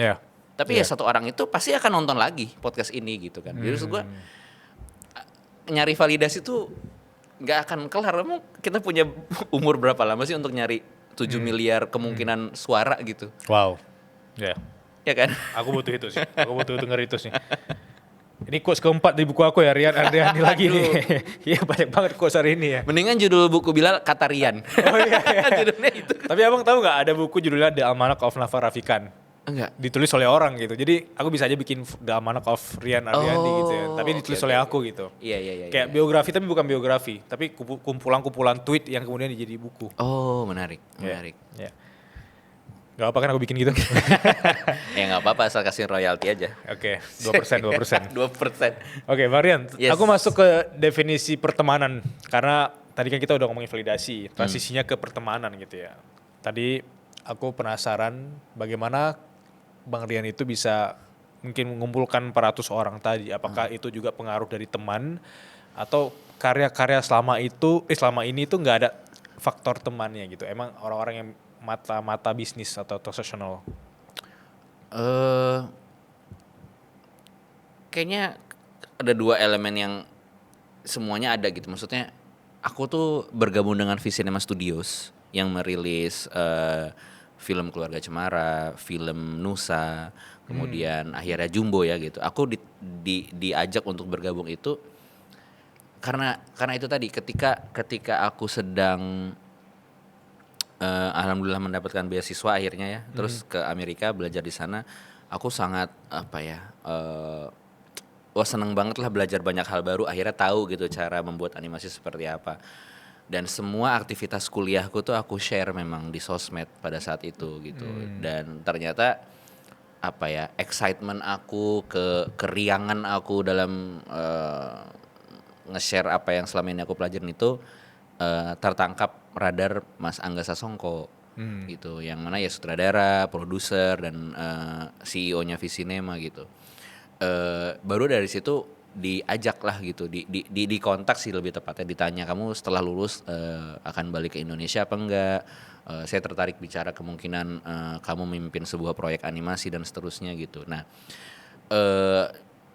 Tapi ya satu orang itu pasti akan nonton lagi podcast ini gitu kan. Jadi maksud gue, nyari validasi tuh nggak akan kelar. Emang kita punya umur berapa lama sih untuk nyari 7 miliar kemungkinan suara gitu? Wow. Ya kan? Aku butuh itu sih. Aku butuh denger itu sih. Ini quotes keempat di buku aku ya, Rian Andriani lagi nih. Iya, banyak banget quotes hari ini ya. Mendingan judul buku Bilal kata Rian. Oh iya. Judulnya itu. Tapi abang tahu nggak ada buku judulnya The Almanac of Nafa Rafikan? Enggak. Ditulis oleh orang gitu. Jadi aku bisa aja bikin The Almanac of Rian Andriani gitu ya. Tapi ditulis oleh aku gitu. Iya. Kayak biografi tapi bukan biografi. Tapi kumpulan-kumpulan tweet yang kemudian jadi buku. Oh, menarik. Ya. Gak apa kan aku bikin gitu. Ya gak apa-apa, asal kasih royalti aja. Oke, 2%. 2%. Oke, Marian, aku masuk ke definisi pertemanan. Karena tadi kan kita udah ngomongin validasi, transisinya ke pertemanan gitu ya. Tadi aku penasaran bagaimana Bang Rian itu bisa mungkin mengumpulkan 400 orang tadi. Apakah itu juga pengaruh dari teman atau karya-karya selama ini itu nggak ada faktor temannya gitu. Emang orang-orang yang mata bisnis atau profesional. Eh Kayaknya ada dua elemen yang semuanya ada gitu. Maksudnya aku tuh bergabung dengan Visinema Studios yang merilis film Keluarga Cemara, film Nusa, kemudian akhirnya Jumbo ya gitu. Aku diajak untuk bergabung itu karena itu tadi ketika aku sedang alhamdulillah mendapatkan beasiswa akhirnya ya, terus ke Amerika belajar di sana, aku sangat wah seneng banget lah belajar banyak hal baru, akhirnya tahu gitu cara membuat animasi seperti apa. Dan semua aktivitas kuliahku tuh aku share memang di sosmed pada saat itu gitu. Dan ternyata excitement aku, keriangan aku dalam nge-share apa yang selama ini aku pelajarin itu tertangkap radar Mas Angga Sasongko gitu, yang mana ya sutradara, produser dan CEO-nya Visinema gitu. Baru dari situ diajak lah gitu, di kontak sih lebih tepatnya, ditanya kamu setelah lulus akan balik ke Indonesia apa enggak. Saya tertarik bicara kemungkinan kamu memimpin sebuah proyek animasi dan seterusnya gitu. Nah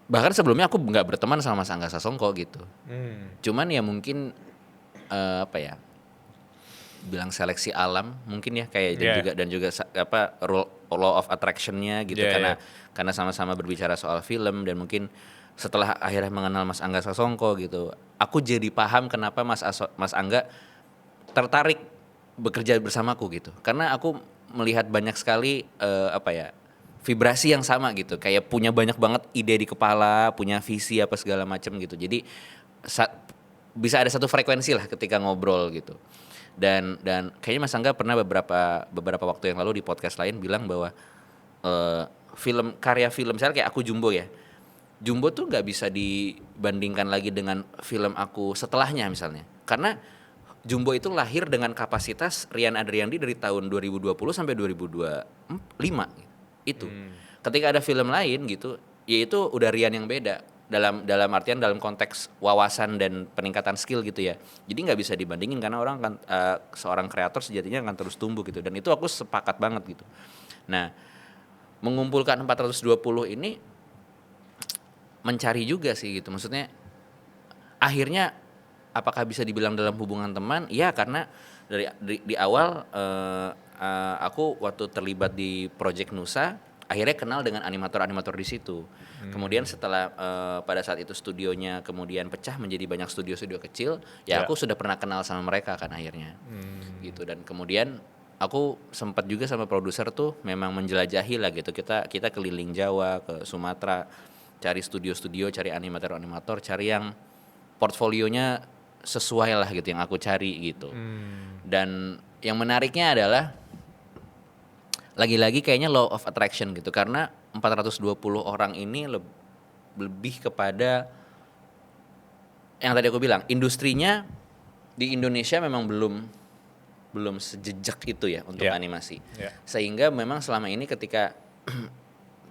bahkan sebelumnya aku nggak berteman sama Mas Angga Sasongko gitu. Cuman ya mungkin bilang seleksi alam mungkin ya kayak dan juga law of attraction-nya gitu, karena sama-sama berbicara soal film, dan mungkin setelah akhirnya mengenal Mas Angga Sasongko gitu, aku jadi paham kenapa Mas Angga tertarik bekerja bersamaku gitu, karena aku melihat banyak sekali vibrasi yang sama gitu, kayak punya banyak banget ide di kepala, punya visi apa segala macam gitu. Jadi bisa ada satu frekuensi lah ketika ngobrol gitu. Dan kayaknya Mas Angga pernah beberapa waktu yang lalu di podcast lain bilang bahwa karya film misalnya kayak aku Jumbo ya. Jumbo tuh nggak bisa dibandingkan lagi dengan film aku setelahnya misalnya. Karena Jumbo itu lahir dengan kapasitas Rian Adriandi dari tahun 2020 sampai 2025 itu. Ketika ada film lain gitu, ya itu udah Rian yang beda. Dalam artian dalam konteks wawasan dan peningkatan skill gitu ya. Jadi nggak bisa dibandingin karena orang kan seorang kreator sejatinya akan terus tumbuh gitu, dan itu aku sepakat banget gitu. Nah, mengumpulkan 420 ini mencari juga sih gitu. Maksudnya akhirnya apakah bisa dibilang dalam hubungan teman? Ya, karena di awal aku waktu terlibat di Project Nusa akhirnya kenal dengan animator-animator di situ. Kemudian setelah pada saat itu studionya kemudian pecah menjadi banyak studio-studio kecil, ya aku sudah pernah kenal sama mereka kan akhirnya. Gitu, dan kemudian aku sempat juga sama produser tuh memang menjelajahi lah gitu. Kita keliling Jawa, ke Sumatera, cari studio-studio, cari animator-animator, cari yang portfolionya sesuai lah gitu yang aku cari gitu. Dan yang menariknya adalah lagi-lagi kayaknya law of attraction gitu, karena 420 orang ini lebih kepada yang tadi aku bilang, industrinya di Indonesia memang belum sejejak itu ya untuk animasi. Sehingga memang selama ini ketika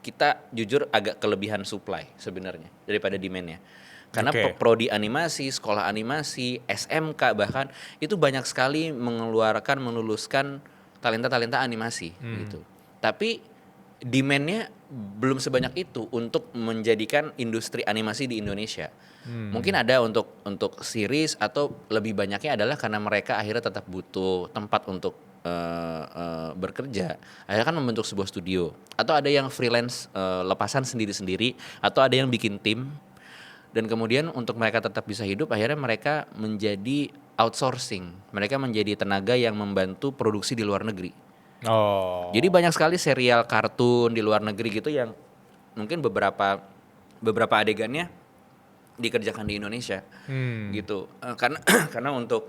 kita jujur agak kelebihan supply sebenarnya daripada demand-nya. Karena prodi animasi, sekolah animasi, SMK bahkan itu banyak sekali meluluskan talenta-talenta animasi gitu. Tapi demand-nya belum sebanyak itu untuk menjadikan industri animasi di Indonesia. Mungkin ada untuk series, atau lebih banyaknya adalah karena mereka akhirnya tetap butuh tempat untuk bekerja. Akhirnya kan membentuk sebuah studio, atau ada yang freelance lepasan sendiri-sendiri, atau ada yang bikin tim. Dan kemudian untuk mereka tetap bisa hidup, akhirnya mereka menjadi outsourcing. Mereka menjadi tenaga yang membantu produksi di luar negeri. Jadi banyak sekali serial kartun di luar negeri gitu yang mungkin beberapa adegannya dikerjakan di Indonesia. Gitu. Karena untuk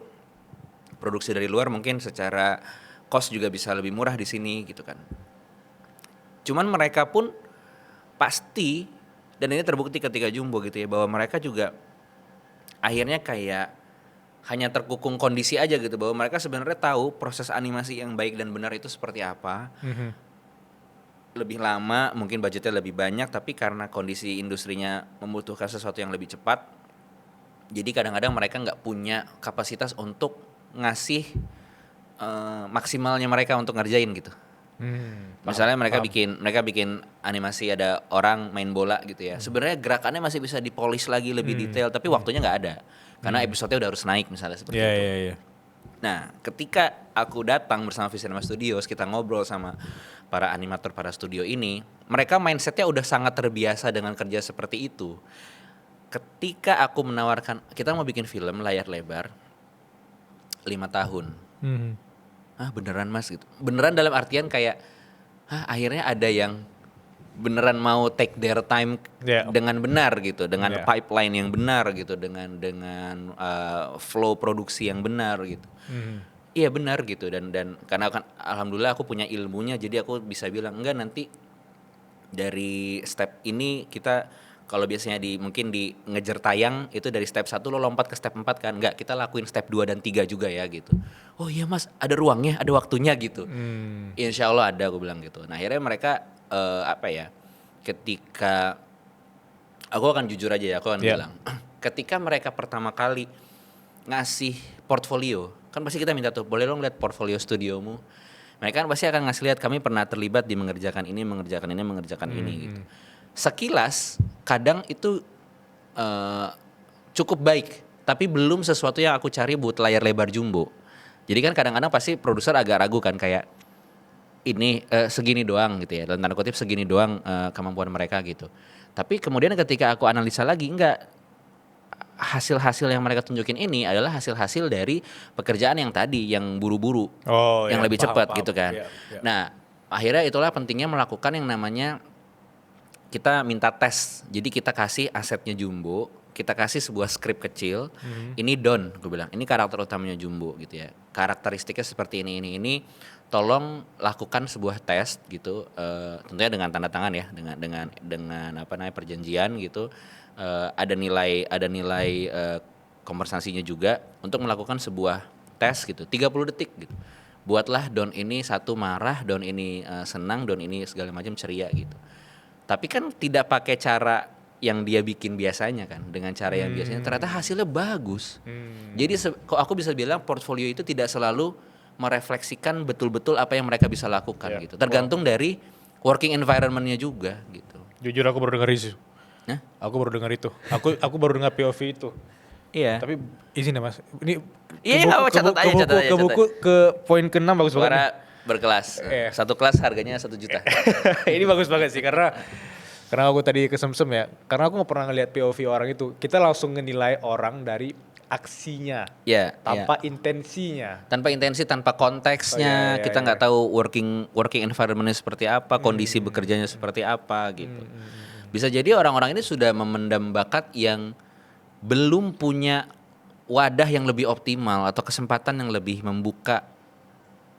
produksi dari luar mungkin secara cost juga bisa lebih murah di sini gitu kan. Cuman mereka pun pasti, dan ini terbukti ketika Jumbo gitu ya, bahwa mereka juga akhirnya kayak hanya terkukung kondisi aja gitu, bahwa mereka sebenarnya tahu proses animasi yang baik dan benar itu seperti apa. Lebih lama, mungkin budgetnya lebih banyak, tapi karena kondisi industrinya membutuhkan sesuatu yang lebih cepat, jadi kadang-kadang mereka nggak punya kapasitas untuk ngasih maksimalnya mereka untuk ngerjain gitu. Misalnya mereka bikin animasi ada orang main bola gitu ya. Sebenarnya gerakannya masih bisa dipolish lagi lebih detail, tapi waktunya nggak ada. Karena episodenya udah harus naik misalnya seperti itu. Iya. Nah, ketika aku datang bersama Visinema Studios, kita ngobrol sama para animator para studio ini, mereka mindsetnya udah sangat terbiasa dengan kerja seperti itu. Ketika aku menawarkan, kita mau bikin film layar lebar 5 tahun. Beneran mas gitu. Beneran dalam artian kayak, akhirnya ada yang beneran mau take their time dengan benar gitu, dengan pipeline yang benar gitu, dengan flow produksi yang benar gitu. Iya benar gitu, dan karena kan alhamdulillah aku punya ilmunya, jadi aku bisa bilang enggak, nanti dari step ini kita kalau biasanya mungkin di ngejar tayang itu dari step 1 lo lompat ke step 4 kan, enggak, kita lakuin step 2 dan 3 juga ya gitu. Oh iya mas, ada ruangnya, ada waktunya gitu. Insya Allah ada, aku bilang gitu. Nah akhirnya mereka ketika aku akan jujur aja ya, aku akan bilang ketika mereka pertama kali ngasih portfolio, kan pasti kita minta tuh, boleh lo ngeliat portfolio studiomu. Mereka kan pasti akan ngasih lihat, kami pernah terlibat di mengerjakan ini gitu. Sekilas kadang itu cukup baik, tapi belum sesuatu yang aku cari buat layar lebar jumbo. Jadi kan kadang-kadang pasti produser agak ragu kan, kayak ini segini doang gitu ya, dalam tanda kutip segini doang kemampuan mereka gitu. Tapi kemudian ketika aku analisa lagi, enggak, hasil-hasil yang mereka tunjukin ini adalah hasil-hasil dari pekerjaan yang tadi, yang buru-buru, yang lebih cepat gitu kan. Nah akhirnya itulah pentingnya melakukan yang namanya kita minta tes. Jadi kita kasih asetnya Jumbo, kita kasih sebuah skrip kecil, ini Don, gue bilang, ini karakter utamanya Jumbo gitu ya, karakteristiknya seperti ini, tolong lakukan sebuah tes gitu, tentunya dengan tanda tangan ya, dengan apa namanya, perjanjian gitu, ada nilai kompensasinya juga untuk melakukan sebuah tes gitu, 30 detik gitu. Buatlah Don ini satu marah, Don ini senang, Don ini segala macam ceria gitu. Tapi kan tidak pakai cara yang dia bikin biasanya kan, dengan cara yang biasanya ternyata hasilnya bagus. Jadi kok aku bisa bilang portfolio itu tidak selalu merefleksikan betul-betul apa yang mereka bisa lakukan gitu. Tergantung dari working environment-nya juga gitu. Jujur aku baru dengar itu. Aku baru dengar itu. Aku baru dengar POV itu. Iya. Tapi izin ya mas, ini catat aja. Ke buku ke poin ke-6 bagus banget. Suara berkelas. Satu kelas harganya 1 juta. Ini bagus banget sih, karena aku tadi kesemsem ya. Karena aku nggak pernah ngeliat POV orang itu. Kita langsung menilai orang dari aksinya, tanpa intensinya. Tanpa intensi, tanpa konteksnya, kita nggak tahu working environment-nya seperti apa, kondisi bekerjanya seperti apa gitu. Bisa jadi orang-orang ini sudah memendam bakat yang belum punya wadah yang lebih optimal atau kesempatan yang lebih membuka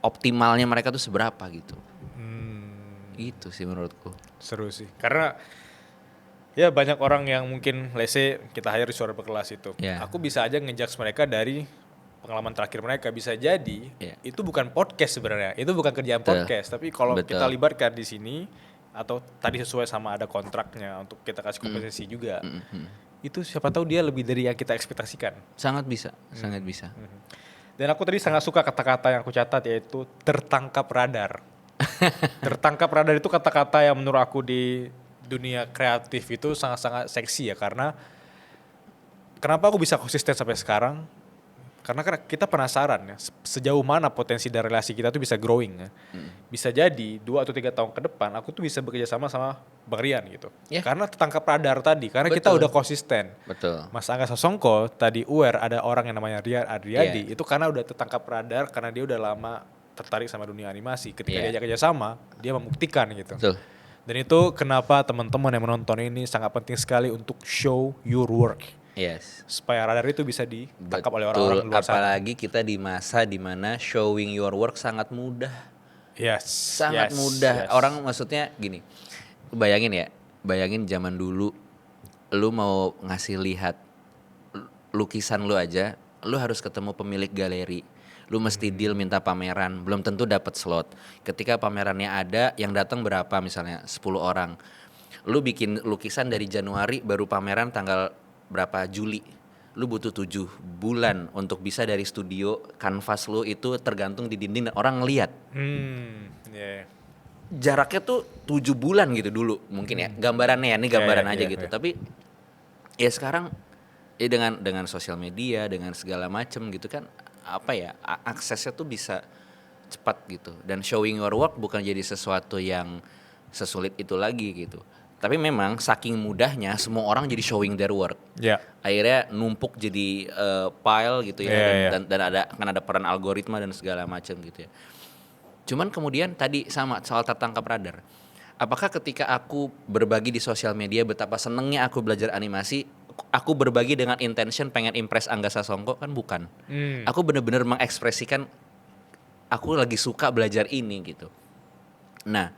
optimalnya mereka tuh seberapa gitu. Itu sih menurutku. Seru sih, karena ya banyak orang yang mungkin let's say kita hire suara berkelas itu. Aku bisa aja ngejudge mereka dari pengalaman terakhir mereka. Bisa jadi itu bukan podcast sebenarnya, itu bukan kerjaan podcast. Tapi kalau kita libatkan di sini, atau tadi sesuai sama ada kontraknya untuk kita kasih kompensasi juga, itu siapa tahu dia lebih dari yang kita ekspektasikan. Sangat bisa. Dan aku tadi sangat suka kata-kata yang aku catat, yaitu tertangkap radar. Tertangkap radar itu kata-kata yang menurut aku di dunia kreatif itu sangat-sangat seksi ya, karena kenapa aku bisa konsisten sampai sekarang? Karena kita penasaran ya, sejauh mana potensi dan relasi kita tuh bisa growing ya. Bisa jadi 2 atau 3 tahun ke depan aku tuh bisa bekerja sama Bang Rian gitu. Karena tertangkap radar tadi, karena kita udah konsisten. Mas Angga Sasongko tadi aware ada orang yang namanya Rian Adriadi, itu karena udah tertangkap radar, karena dia udah lama tertarik sama dunia animasi. Ketika diajak kerja sama, dia membuktikan gitu. Dan itu kenapa teman-teman yang menonton ini sangat penting sekali untuk show your work. Supaya radar itu bisa ditangkap oleh orang-orang luar sana. Apalagi kita di masa dimana showing your work sangat mudah. Sangat mudah. Orang maksudnya gini, bayangin zaman dulu, lu mau ngasih lihat lukisan lu aja, lu harus ketemu pemilik galeri. Lu mesti deal minta pameran, belum tentu dapat slot. Ketika pamerannya ada, yang datang berapa misalnya 10 orang. Lu bikin lukisan dari Januari, baru pameran tanggal berapa Juli. Lu butuh 7 bulan untuk bisa dari studio, kanvas lu itu tergantung di dinding dan orang ngeliat. Yeah. Jaraknya tuh 7 bulan gitu dulu mungkin ya. Gambarannya ya, ini gambaran aja gitu. Tapi ya sekarang ya dengan sosial media, dengan segala macem gitu kan, apa ya, aksesnya tuh bisa cepat gitu. Dan showing your work bukan jadi sesuatu yang sesulit itu lagi gitu. Tapi memang saking mudahnya semua orang jadi showing their work. Yeah. Akhirnya numpuk jadi file gitu ya, Yeah. dan ada peran algoritma dan segala macam gitu ya. Cuman kemudian tadi sama soal tertangkap radar. Apakah ketika aku berbagi di sosial media betapa senengnya aku belajar animasi, aku berbagi dengan intention pengen impress Angga Sasongko? Kan bukan. Aku benar-benar mengekspresikan aku lagi suka belajar ini gitu. Nah,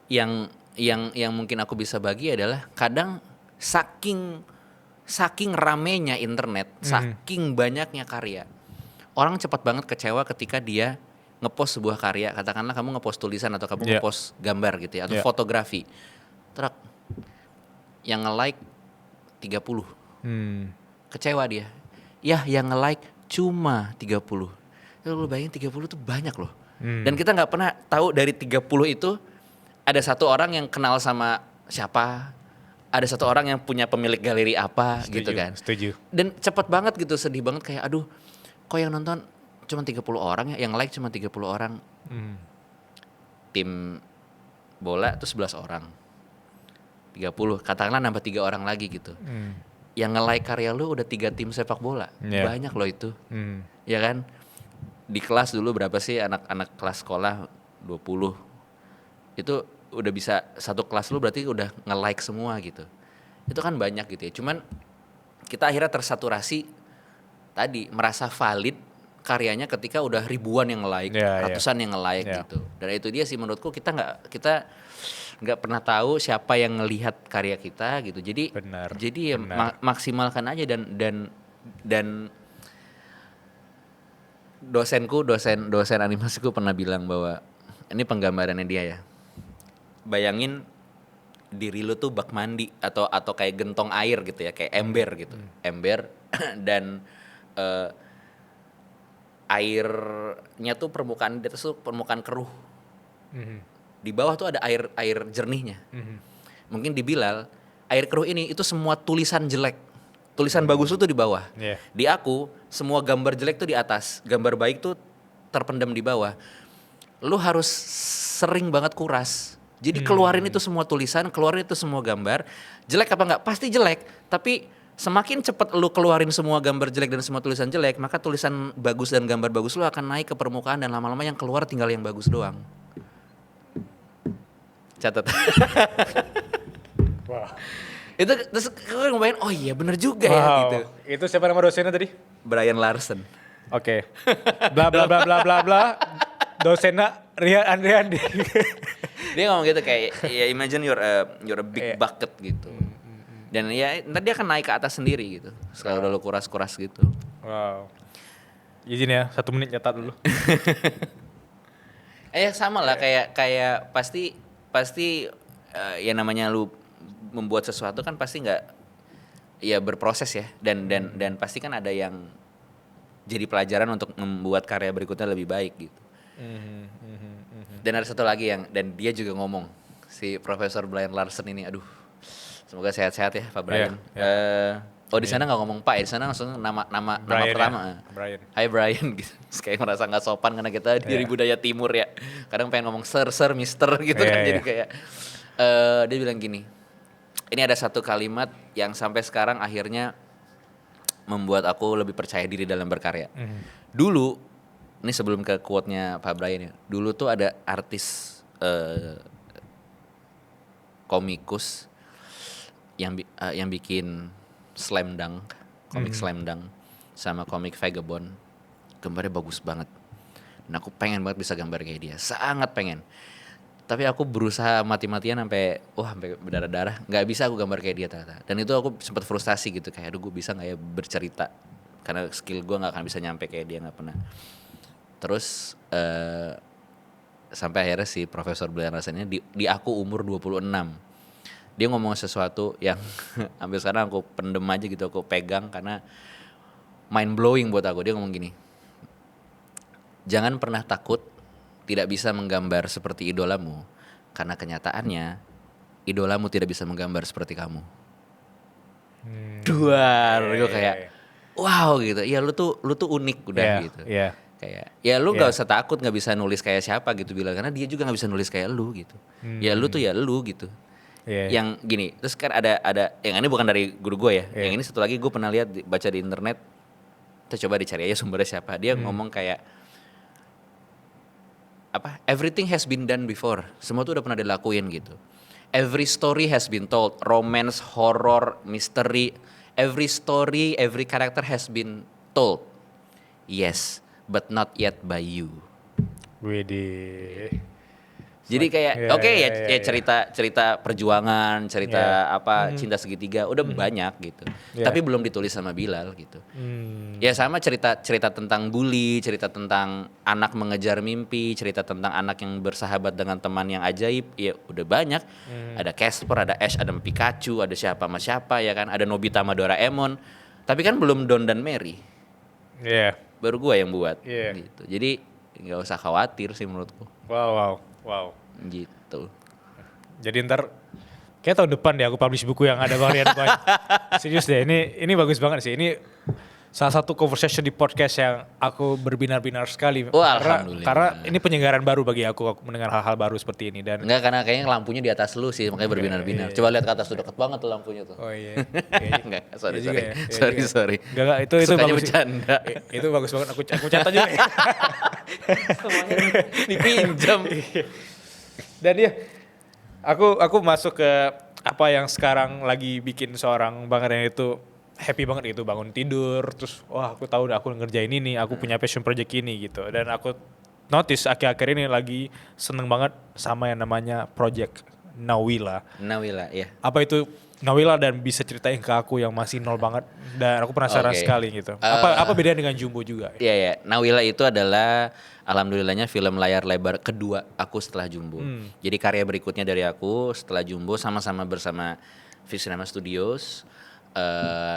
yang mungkin aku bisa bagi adalah kadang saking ramenya internet, saking banyaknya karya, orang cepat banget kecewa ketika dia ngepost sebuah karya, katakanlah kamu ngepost tulisan atau kamu ngepost gambar gitu ya, atau fotografi, truk yang nge-like 30, kecewa dia, ya yang nge-like cuma 30, lu bayangin 30 tuh banyak loh, dan kita nggak pernah tahu dari 30 itu ada satu orang yang kenal sama siapa, ada satu orang yang punya pemilik galeri apa. Setuju, gitu kan. Setuju. Dan cepat banget gitu, sedih banget kayak aduh, kok yang nonton cuma 30 orang ya, yang like cuma 30 orang. Tim bola tuh 11 orang. 30, katakanlah nambah 3 orang lagi gitu. Yang nge-like karya lu udah 3 tim sepak bola. Banyak loh itu. Ya kan? Di kelas dulu berapa sih anak-anak kelas sekolah? 20. Itu udah bisa satu kelas lu berarti udah nge-like semua gitu. Itu kan banyak gitu ya. Cuman kita akhirnya tersaturasi tadi, merasa valid karyanya ketika udah ribuan yang nge-like, ratusan yang nge-like gitu. Dan itu dia sih menurutku, kita nggak pernah tahu siapa yang ngelihat karya kita gitu. Jadi ya maksimalkan aja, dan dosen animasiku pernah bilang bahwa ini penggambarannya dia ya. Bayangin diri lu tuh bak mandi atau kayak gentong air gitu ya, kayak ember gitu. Ember dan airnya tuh permukaan di atas tuh permukaan keruh. Di bawah tuh ada air jernihnya. Mungkin di Bilal, air keruh ini itu semua tulisan jelek. Tulisan bagus tuh di bawah. Di aku, semua gambar jelek tuh di atas. Gambar baik tuh terpendam di bawah. Lu harus sering banget kuras. Jadi keluarin itu semua tulisan, keluarin itu semua gambar. Jelek apa enggak? Pasti jelek. Tapi semakin cepat lu keluarin semua gambar jelek dan semua tulisan jelek, maka tulisan bagus dan gambar bagus lu akan naik ke permukaan, dan lama-lama yang keluar tinggal yang bagus doang. Catat. Wah. Itu terus gue ngebayangin, oh iya bener juga ya gitu. Itu siapa nama dosennya tadi? Brian Larson. Oke. Bla bla bla bla bla bla. Dosennya Rian Andriandi. Dia ngomong gitu kayak, ya imagine you're a big bucket gitu. Dan ya ntar dia akan naik ke atas sendiri gitu. Setelah udah lu kuras-kuras gitu. Wow. Izin ya, 1 menit nyatat dulu. Sama lah, kayak pasti ya namanya lu membuat sesuatu kan pasti nggak ya berproses ya, dan pasti kan ada yang jadi pelajaran untuk membuat karya berikutnya lebih baik gitu. Dan ada satu lagi dan dia juga ngomong, si Profesor Brian Larson ini, aduh semoga sehat-sehat ya Pak Brian. Di sana nggak ngomong Pak, di sana langsung nama pertama. Brian. Hai Brian gitu. Kayak merasa nggak sopan karena kita dari budaya timur ya. Kadang pengen ngomong sir, mister gitu kan. Jadi kayak dia bilang gini. Ini ada satu kalimat yang sampai sekarang akhirnya membuat aku lebih percaya diri dalam berkarya. Dulu, ini sebelum ke quote-nya Pak Brian ya. Dulu tuh ada artis komikus yang bikin Slam Dunk, komik Slam Dunk sama komik Vagabond. Gambarnya bagus banget. Dan aku pengen banget bisa gambar kayak dia, sangat pengen. Tapi aku berusaha mati-matian sampai berdarah-darah, nggak bisa aku gambar kayak dia ternyata. Dan itu aku sempat frustasi gitu, kayak aduh gue bisa nggak ya bercerita karena skill gue nggak akan bisa nyampe kayak dia, nggak pernah. Terus sampai akhirnya si Profesor Brilian Rasanya di aku umur 26 dia ngomong sesuatu yang sampai sekarang aku pendem aja gitu, aku pegang karena mind blowing buat aku. Dia ngomong gini, jangan pernah takut tidak bisa menggambar seperti idolamu, karena kenyataannya idolamu tidak bisa menggambar seperti kamu. Duar, gue kayak wow gitu. Ya lu tuh unik udah gitu. Kayak ya lu nggak usah takut nggak bisa nulis kayak siapa gitu bilang, karena dia juga nggak bisa nulis kayak lu gitu. Ya lu tuh ya lu gitu. Yang gini, terus kan ada yang ini bukan dari guru gue ya. Yang ini satu lagi gue pernah lihat baca di internet. Kita coba dicari aja sumbernya siapa. Dia ngomong kayak apa? Everything has been done before. Semua tuh udah pernah dilakuin gitu. Every story has been told. Romance, horror, mystery. Every story, every character has been told. Yes, but not yet by you. Widih. Jadi kayak ya cerita perjuangan, cerita cinta segitiga udah banyak gitu. Tapi belum ditulis sama Bilal gitu. Ya sama cerita tentang bully, cerita tentang anak mengejar mimpi, cerita tentang anak yang bersahabat dengan teman yang ajaib, ya udah banyak. Ada Casper, ada Ash, ada Pikachu, ada siapa sama siapa ya kan, ada Nobita sama Doraemon. Tapi kan belum Don dan Mary. Baru gua yang buat gitu. Jadi nggak usah khawatir sih menurutku. Wow. Gitu. Jadi ntar kayak tahun depan deh aku publish buku yang ada Bang Rian. Serius deh, ini bagus banget sih. Ini salah satu conversation di podcast yang aku berbinar-binar sekali. Karena ini penyegaran baru bagi aku mendengar hal-hal baru seperti ini. Dan enggak, karena kayaknya lampunya di atas lu sih, makanya berbinar-binar. Coba lihat ke atas tuh, deket banget tuh lampunya tuh. Oh iya. Enggak, sorry. Enggak, itu sukanya bagus. Bercanda. Itu bagus banget, aku catat juga ya. Semuanya dipinjam. Dan ya, aku masuk ke apa yang sekarang lagi bikin seorang Bang Rian itu happy banget gitu, bangun tidur terus wah aku tahu aku ngerjain ini, aku punya passion project ini gitu. Dan aku notice akhir-akhir ini lagi seneng banget sama yang namanya project Nawila ya. Apa itu Nawila dan bisa ceritain ke aku yang masih nol banget, dan aku penasaran sekali gitu. Apa bedanya dengan Jumbo juga? Iya. Nawila itu adalah alhamdulillahnya film layar lebar kedua aku setelah Jumbo. Jadi karya berikutnya dari aku setelah Jumbo sama-sama bersama Visinema Studios.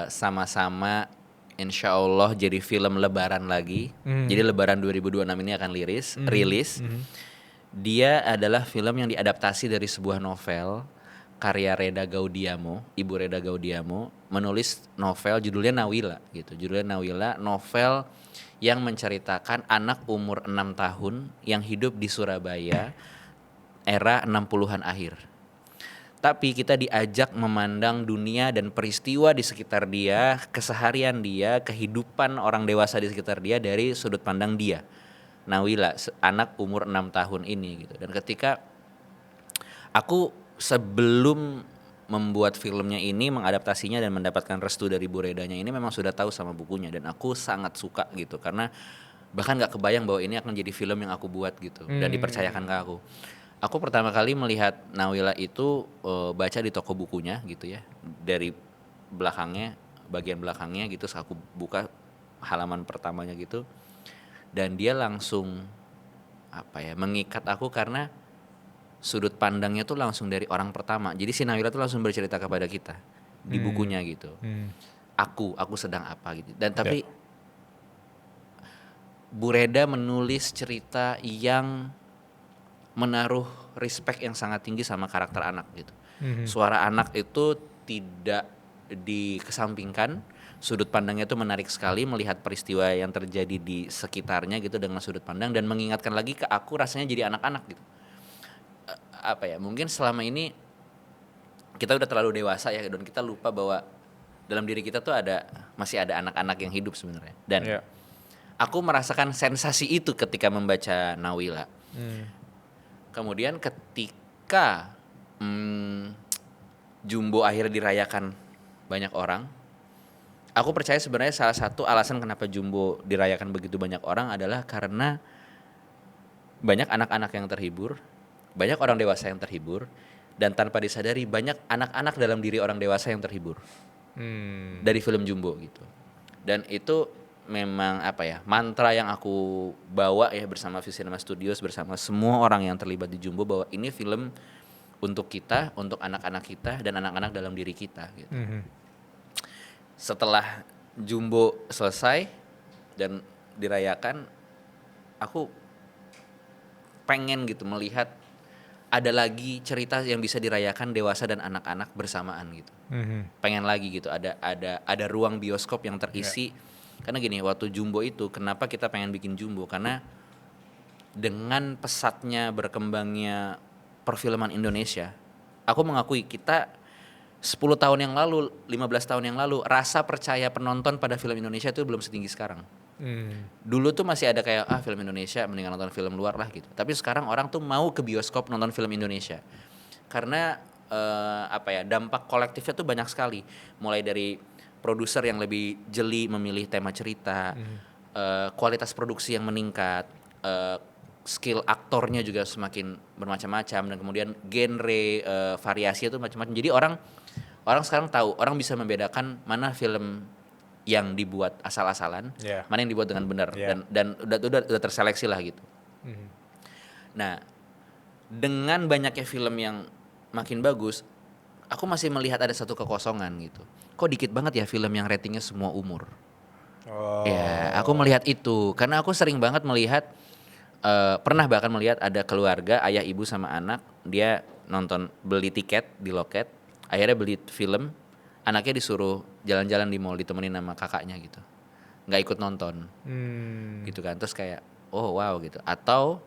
Sama-sama insya Allah jadi film lebaran lagi. Jadi lebaran 2026 ini akan rilis. Dia adalah film yang diadaptasi dari sebuah novel karya Reda Gaudiamo, Ibu Reda Gaudiamo, menulis novel judulnya Nawila gitu. Judulnya Nawila, novel yang menceritakan anak umur 6 tahun yang hidup di Surabaya era 60-an akhir. Tapi kita diajak memandang dunia dan peristiwa di sekitar dia, keseharian dia, kehidupan orang dewasa di sekitar dia dari sudut pandang dia. Nawila, anak umur 6 tahun ini gitu. Dan ketika aku sebelum membuat filmnya ini, mengadaptasinya dan mendapatkan restu dari Bu Redanya ini memang sudah tahu sama bukunya, dan aku sangat suka gitu karena bahkan gak kebayang bahwa ini akan jadi film yang aku buat gitu dan dipercayakan ke aku. Aku pertama kali melihat Nawila itu baca di toko bukunya gitu ya, dari belakangnya, bagian belakangnya gitu, aku buka halaman pertamanya gitu, dan dia langsung mengikat aku karena sudut pandangnya tuh langsung dari orang pertama. Jadi si Nawila tuh langsung bercerita kepada kita di bukunya gitu. Aku sedang apa gitu. Dan tapi Bu Reda menulis cerita yang menaruh respect yang sangat tinggi sama karakter anak gitu. Suara anak itu tidak dikesampingkan, sudut pandangnya itu menarik sekali, melihat peristiwa yang terjadi di sekitarnya gitu dengan sudut pandang, dan mengingatkan lagi ke aku rasanya jadi anak-anak gitu. Mungkin selama ini kita udah terlalu dewasa ya, dan kita lupa bahwa dalam diri kita tuh masih ada anak-anak yang hidup sebenarnya. Dan aku merasakan sensasi itu ketika membaca Nawila. Kemudian ketika Jumbo akhirnya dirayakan banyak orang, aku percaya sebenarnya salah satu alasan kenapa Jumbo dirayakan begitu banyak orang adalah karena banyak anak-anak yang terhibur, banyak orang dewasa yang terhibur, dan tanpa disadari banyak anak-anak dalam diri orang dewasa yang terhibur dari film Jumbo gitu. Dan itu memang apa ya, mantra yang aku bawa ya bersama Visinema Studios, bersama semua orang yang terlibat di Jumbo, bahwa ini film untuk kita, untuk anak-anak kita dan anak-anak dalam diri kita gitu. Setelah Jumbo selesai dan dirayakan, aku pengen gitu melihat ada lagi cerita yang bisa dirayakan dewasa dan anak-anak bersamaan gitu. Pengen lagi gitu, ada ruang bioskop yang terisi. Karena gini, waktu Jumbo itu kenapa kita pengen bikin Jumbo? Karena dengan pesatnya berkembangnya perfilman Indonesia, aku mengakui kita 10 tahun yang lalu, 15 tahun yang lalu, rasa percaya penonton pada film Indonesia itu belum setinggi sekarang. Dulu tuh masih ada kayak film Indonesia mendingan nonton film luar lah gitu. Tapi sekarang orang tuh mau ke bioskop nonton film Indonesia. Karena dampak kolektifnya tuh banyak sekali. Mulai dari produser yang lebih jeli memilih tema cerita, kualitas produksi yang meningkat, skill aktornya juga semakin bermacam-macam, dan kemudian genre, variasi itu macam-macam. Jadi orang sekarang tahu, orang bisa membedakan mana film yang dibuat asal-asalan, mana yang dibuat dengan benar, dan udah terseleksi lah gitu. Nah, dengan banyaknya film yang makin bagus, aku masih melihat ada satu kekosongan gitu. Kok dikit banget ya film yang ratingnya semua umur? Ya, aku melihat itu karena aku sering banget melihat, pernah bahkan melihat ada keluarga ayah ibu sama anak, dia nonton, beli tiket di loket, akhirnya beli film, anaknya disuruh jalan-jalan di mall ditemenin sama kakaknya gitu, nggak ikut nonton, gitu kan. Terus kayak oh wow gitu. Atau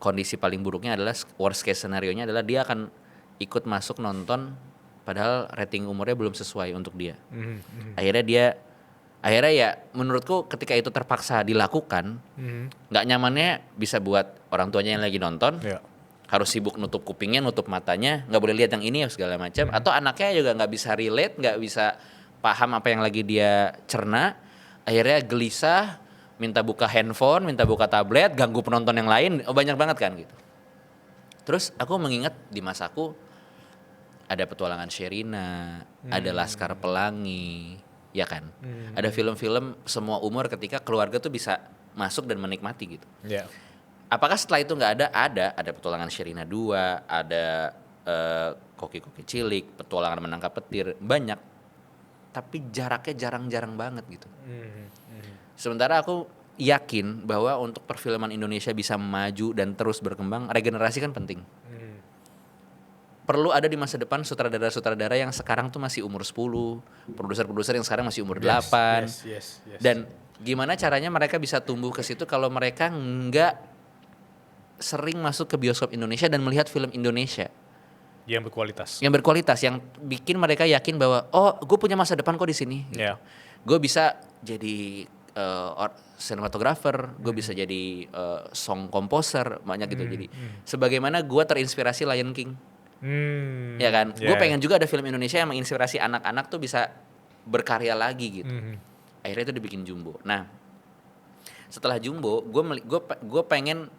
kondisi paling buruknya adalah, worst case scenario-nya adalah dia akan ikut masuk nonton padahal rating umurnya belum sesuai untuk dia. Akhirnya ya menurutku ketika itu terpaksa dilakukan, nggak nyamannya bisa buat orang tuanya yang lagi nonton, harus sibuk nutup kupingnya, nutup matanya, nggak boleh lihat yang ini segala macam. Atau anaknya juga nggak bisa relate, nggak bisa paham apa yang lagi dia cerna, akhirnya gelisah, minta buka handphone, minta buka tablet, ganggu penonton yang lain, banyak banget kan gitu. Terus aku mengingat di masaku ada Petualangan Sherina, ada Laskar Pelangi, ya kan. Ada film-film semua umur ketika keluarga tuh bisa masuk dan menikmati gitu. Apakah setelah itu nggak ada? Ada Petualangan Sherina 2, ada Koki-Koki Cilik, Petualangan Menangkap Petir, banyak. Tapi jaraknya jarang-jarang banget gitu. Sementara aku yakin bahwa untuk perfilman Indonesia bisa maju dan terus berkembang, regenerasi kan penting. Perlu ada di masa depan sutradara-sutradara yang sekarang tuh masih umur 10, produser-produser yang sekarang masih umur 8. Dan gimana caranya mereka bisa tumbuh ke situ kalau mereka nggak sering masuk ke bioskop Indonesia dan melihat film Indonesia yang berkualitas, yang bikin mereka yakin bahwa gue punya masa depan kok di sini. Gue bisa jadi sinematografer, gue bisa jadi song composer, banyak gitu. Jadi sebagaimana gue terinspirasi Lion King. Ya kan, gue pengen juga ada film Indonesia yang menginspirasi anak-anak tuh bisa berkarya lagi gitu. Akhirnya itu dibikin Jumbo. Nah, setelah Jumbo, gue pengen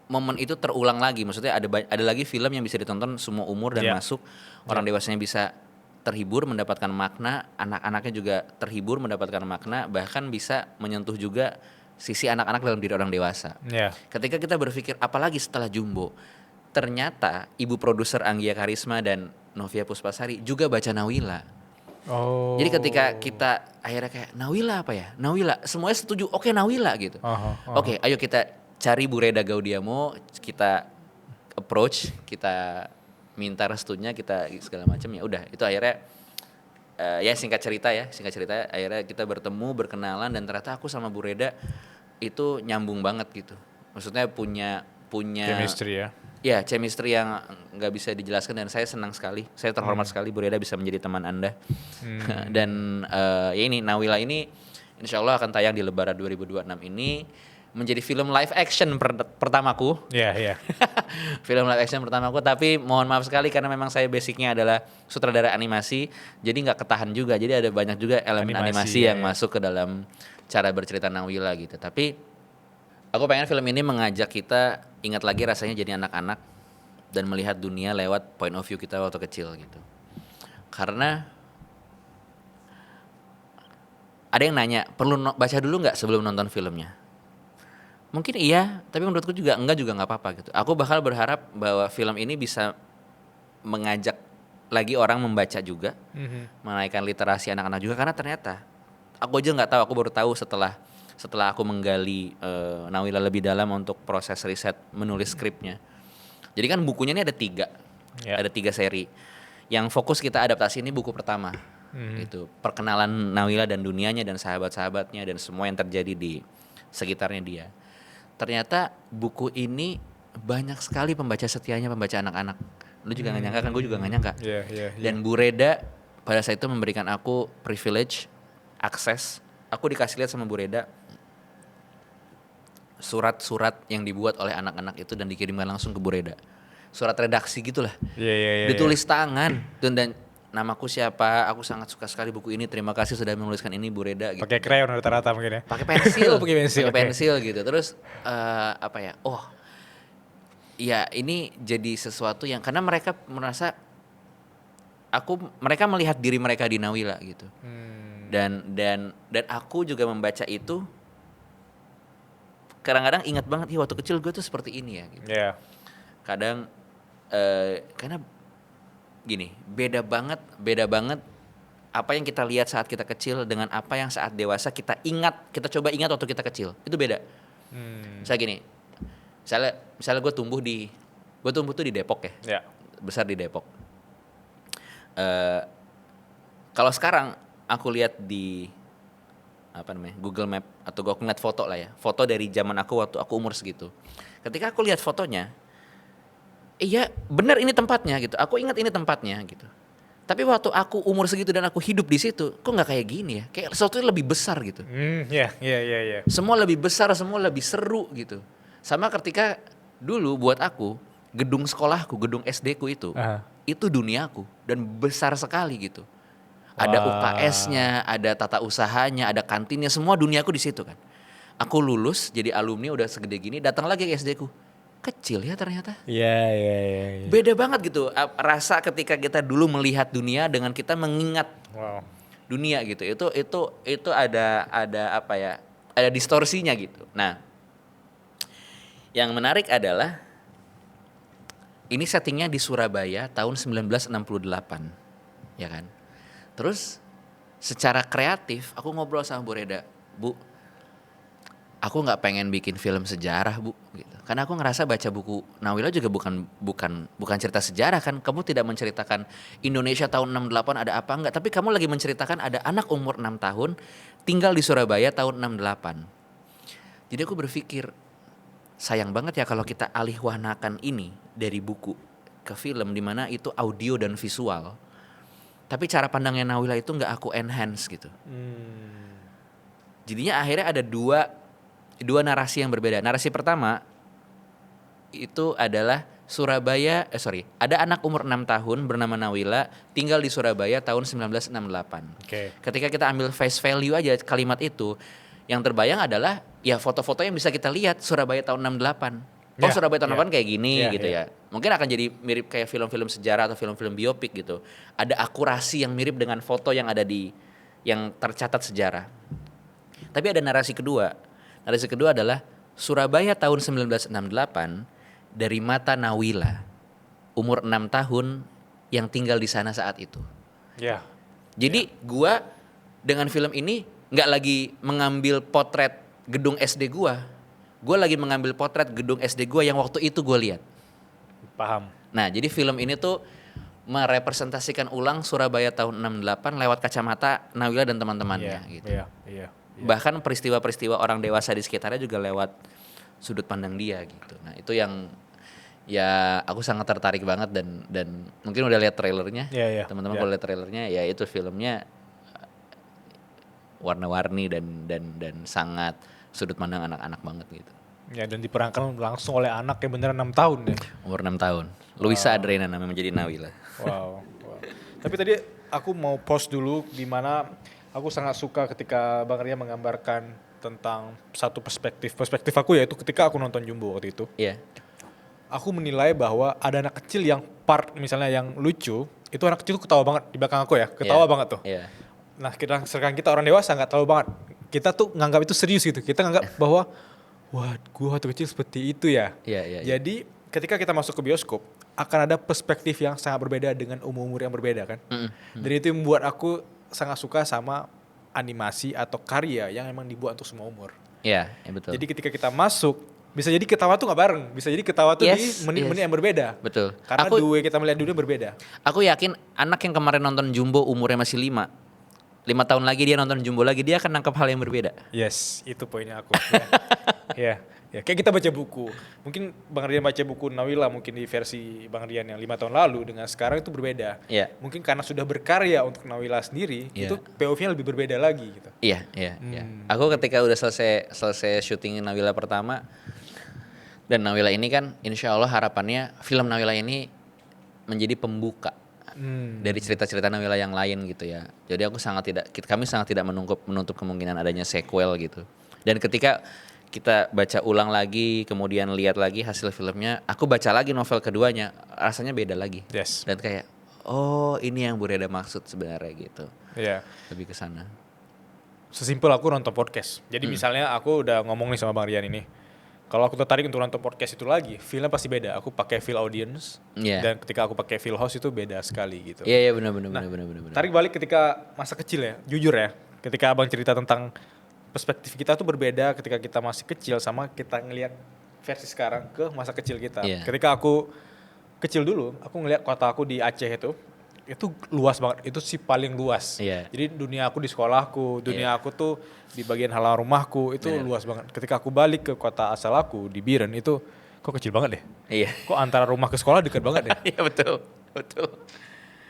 momen itu terulang lagi. Maksudnya ada lagi film yang bisa ditonton semua umur dan masuk, orang dewasanya bisa terhibur, mendapatkan makna, anak-anaknya juga terhibur, mendapatkan makna, bahkan bisa menyentuh juga sisi anak-anak dalam diri orang dewasa. Ketika kita berpikir apalagi setelah Jumbo, ternyata ibu produser Anggia Karisma dan Novia Puspasari juga baca Nawila. Jadi ketika kita akhirnya kayak Nawila apa ya? Nawila, semuanya setuju. Oke, Nawila gitu. Oke, ayo kita cari Bu Reda Gaudiamo, kita approach, kita minta restunya, kita segala macam. Ya udah, itu akhirnya singkat cerita akhirnya kita bertemu, berkenalan, dan ternyata aku sama Bu Reda itu nyambung banget gitu. Maksudnya punya chemistry ya. Ya, chemistry yang nggak bisa dijelaskan, dan saya senang sekali, saya terhormat sekali Bu Reda bisa menjadi teman Anda. Dan ya ini Nawila ini insya Allah akan tayang di Lebaran 2026 ini, menjadi film live action pertamaku. Film live action pertamaku, tapi mohon maaf sekali karena memang saya basicnya adalah sutradara animasi, jadi nggak ketahan juga, jadi ada banyak juga elemen animasi yang masuk ke dalam cara bercerita Nawila gitu. Tapi aku pengen film ini mengajak kita ingat lagi rasanya jadi anak-anak dan melihat dunia lewat point of view kita waktu kecil gitu. Karena Ada yang nanya, perlu baca dulu nggak sebelum nonton filmnya? Mungkin iya, tapi menurutku juga nggak apa-apa gitu. Aku bakal berharap bahwa film ini bisa mengajak lagi orang membaca juga, menaikkan literasi anak-anak juga, karena ternyata aku aja nggak tahu, aku baru tahu setelah aku menggali Nawila lebih dalam untuk proses riset menulis skripnya. Jadi kan bukunya ini ada 3 seri. Yang fokus kita adaptasi ini buku pertama, gitu, perkenalan Nawila dan dunianya dan sahabat-sahabatnya dan semua yang terjadi di sekitarnya dia. Ternyata buku ini banyak sekali pembaca setianya, pembaca anak-anak. Lu juga nggak nyangka kan, gue juga nggak nyangka. Dan Bu Reda pada saat itu memberikan aku privilege, akses. Aku dikasih lihat sama Bu Reda surat-surat yang dibuat oleh anak-anak itu dan dikirimkan langsung ke Bu Reda. Surat redaksi gitulah. Ditulis tangan dan namaku siapa, aku sangat suka sekali buku ini, terima kasih sudah menuliskan ini Bu Reda gitu. Pakai krayon rata-rata mungkin ya. Pakai pensil. Pakai pensil gitu. Terus apa ya? Oh. Ya, ini jadi sesuatu yang karena mereka merasa mereka melihat diri mereka di Nawila gitu. Dan aku juga membaca itu kadang-kadang ingat banget, waktu kecil gue tuh seperti ini ya gitu. Kadang karena gini, beda banget apa yang kita lihat saat kita kecil dengan apa yang saat dewasa kita coba ingat waktu kita kecil. Itu beda. Misalnya gini, misalnya gue tumbuh tuh di Depok ya. Besar di Depok. Kalau sekarang aku lihat di Google Map atau gue ngeliat foto lah ya, foto dari zaman aku waktu aku umur segitu. Ketika aku lihat fotonya, iya benar ini tempatnya gitu. Aku ingat ini tempatnya gitu. Tapi waktu aku umur segitu dan aku hidup di situ, kok nggak kayak gini ya? Kayak sesuatu lebih besar gitu. Semua lebih besar, semua lebih seru gitu. Sama ketika dulu buat aku gedung sekolahku, gedung SD ku itu duniaku dan besar sekali gitu. Ada UKS-nya, ada tata usahanya, ada kantinnya, semua duniaku di situ kan. Aku lulus jadi alumni udah segede gini, datang lagi ke SD ku. Kecil ya ternyata. Iya. Beda banget gitu rasa ketika kita dulu melihat dunia dengan kita mengingat dunia gitu. Itu ada apa ya? Ada distorsinya gitu. Nah, yang menarik adalah ini settingnya di Surabaya tahun 1968, ya kan? Terus secara kreatif aku ngobrol sama Bu Reda, Bu, aku nggak pengen bikin film sejarah Bu, gitu. Karena aku ngerasa baca buku Nawila juga bukan cerita sejarah kan. Kamu tidak menceritakan Indonesia tahun 68 ada apa enggak, tapi kamu lagi menceritakan ada anak umur 6 tahun tinggal di Surabaya tahun 68. Jadi aku berpikir sayang banget ya kalau kita alihwahnakan ini dari buku ke film di mana itu audio dan visual. Tapi cara pandangnya Nawila itu nggak aku enhance gitu. Jadinya akhirnya ada dua narasi yang berbeda. Narasi pertama itu adalah ada anak umur 6 tahun bernama Nawila tinggal di Surabaya tahun 1968. Ketika kita ambil face value aja kalimat itu, yang terbayang adalah ya foto-foto yang bisa kita lihat Surabaya tahun 68. Surabaya tahun 68 kayak gini gitu ya. Mungkin akan jadi mirip kayak film-film sejarah atau film-film biopik gitu. Ada akurasi yang mirip dengan foto yang ada yang tercatat sejarah. Tapi ada narasi kedua. Narasi kedua adalah Surabaya tahun 1968 dari mata Nawila, umur 6 tahun yang tinggal di sana saat itu. Jadi gua dengan film ini nggak lagi mengambil potret gedung SD gua lagi mengambil potret gedung SD gua yang waktu itu gua lihat. Paham. Nah, jadi film ini tuh merepresentasikan ulang Surabaya tahun 68 lewat kacamata Nawila dan teman-temannya gitu. Bahkan peristiwa-peristiwa orang dewasa di sekitarnya juga lewat sudut pandang dia gitu. Nah, itu yang ya aku sangat tertarik banget dan mungkin udah lihat trailernya. Teman-teman kalau lihat trailernya ya itu filmnya warna-warni dan sangat sudut pandang anak-anak banget gitu. Ya, dan diperankan langsung oleh anak yang beneran 6 tahun ya. Umur 6 tahun. Luisa Adrena namanya menjadi Nawila. Wow. Tapi tadi aku mau pause dulu di mana aku sangat suka ketika Bang Ria menggambarkan tentang satu perspektif aku yaitu ketika aku nonton Jumbo waktu itu. Aku menilai bahwa ada anak kecil yang misalnya yang lucu, itu anak kecil ketawa banget di belakang aku ya, ketawa banget tuh. Nah, sekarang kita orang dewasa nggak tahu banget. Kita tuh nganggap itu serius gitu. Kita nganggap bahwa wah, gua waktu kecil seperti itu ya. Iya, iya. Jadi ketika kita masuk ke bioskop akan ada perspektif yang sangat berbeda dengan umur-umur yang berbeda kan. Dan itu yang membuat aku sangat suka sama animasi atau karya yang emang dibuat untuk semua umur. Iya, ya betul. Jadi ketika kita masuk, bisa jadi ketawa tuh nggak bareng, bisa jadi ketawa tuh di menit-menit yang berbeda. Betul. Karena dua kita melihat dunia berbeda. Aku yakin anak yang kemarin nonton Jumbo umurnya masih 5 tahun lagi dia nonton Jumbo lagi, dia akan nangkep hal yang berbeda. Yes, itu poinnya aku. Ya. Ya, kayak kita baca buku. Mungkin Bang Rian baca buku Nawila mungkin di versi Bang Rian yang 5 tahun lalu dengan sekarang itu berbeda. Iya. Mungkin karena sudah berkarya untuk Nawila sendiri, Iya. itu POV-nya lebih berbeda lagi gitu. Iya. Aku ketika udah selesai syuting Nawila pertama, dan Nawila ini kan insya Allah harapannya film Nawila ini menjadi pembuka dari cerita-cerita Nawila yang lain gitu ya. Jadi kami sangat tidak menutup kemungkinan adanya sequel gitu. Dan ketika kita baca ulang lagi, kemudian lihat lagi hasil filmnya, aku baca lagi novel keduanya, rasanya beda lagi. Yes. Dan kayak, oh ini yang Bu Reda maksud sebenarnya gitu. Iya. Lebih ke sana. Sesimpel aku nonton podcast. Jadi misalnya aku udah ngomong nih sama Bang Rian ini. Kalau aku tertarik untuk nonton podcast itu lagi, filmnya pasti beda. Aku pakai feel audience, dan ketika aku pakai feel host itu beda sekali gitu. Iya benar. Tarik balik ketika masa kecil ya, jujur ya. Ketika Abang cerita tentang perspektif kita tuh berbeda ketika kita masih kecil sama kita ngelihat versi sekarang ke masa kecil kita. Iya. Ketika aku kecil dulu, aku ngelihat kota aku di Aceh itu luas banget, itu sih paling luas. Iya. Jadi dunia aku di sekolahku, dunia aku tuh di bagian halaman rumahku itu luas banget. Ketika aku balik ke kota asal aku di Biren itu kok kecil banget deh. Iya. Kok antara rumah ke sekolah dekat banget deh. Iya betul.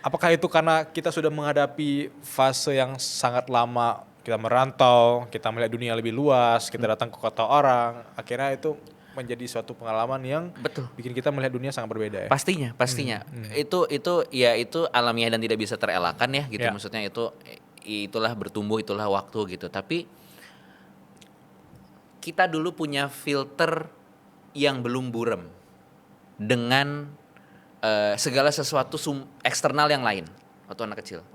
Apakah itu karena kita sudah menghadapi fase yang sangat lama, kita merantau, kita melihat dunia lebih luas, kita datang ke kota orang, akhirnya itu menjadi suatu pengalaman yang bikin kita melihat dunia sangat berbeda ya. Pastinya. Itu alamiah dan tidak bisa terelakkan ya gitu. Maksudnya itulah bertumbuh, itulah waktu gitu. Tapi kita dulu punya filter yang belum burem dengan segala sesuatu eksternal yang lain waktu anak kecil.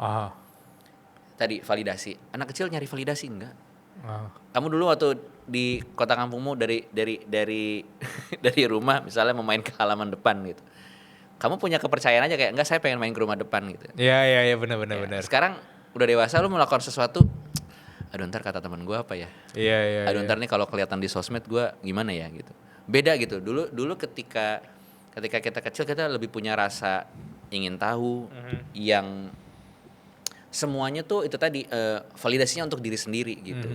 Tadi validasi. Anak kecil nyari validasi enggak? Kamu dulu waktu di kota kampungmu dari rumah misalnya mau main ke halaman depan gitu. Kamu punya kepercayaan aja kayak enggak, saya pengen main ke rumah depan gitu. Iya benar. Sekarang udah dewasa lu melakukan sesuatu, aduh ntar kata teman gue apa ya? Iya. Aduh ntar nih kalau kelihatan di sosmed gue gimana ya gitu. Beda gitu. Dulu ketika kita kecil kita lebih punya rasa ingin tahu yang semuanya tuh itu tadi validasinya untuk diri sendiri gitu.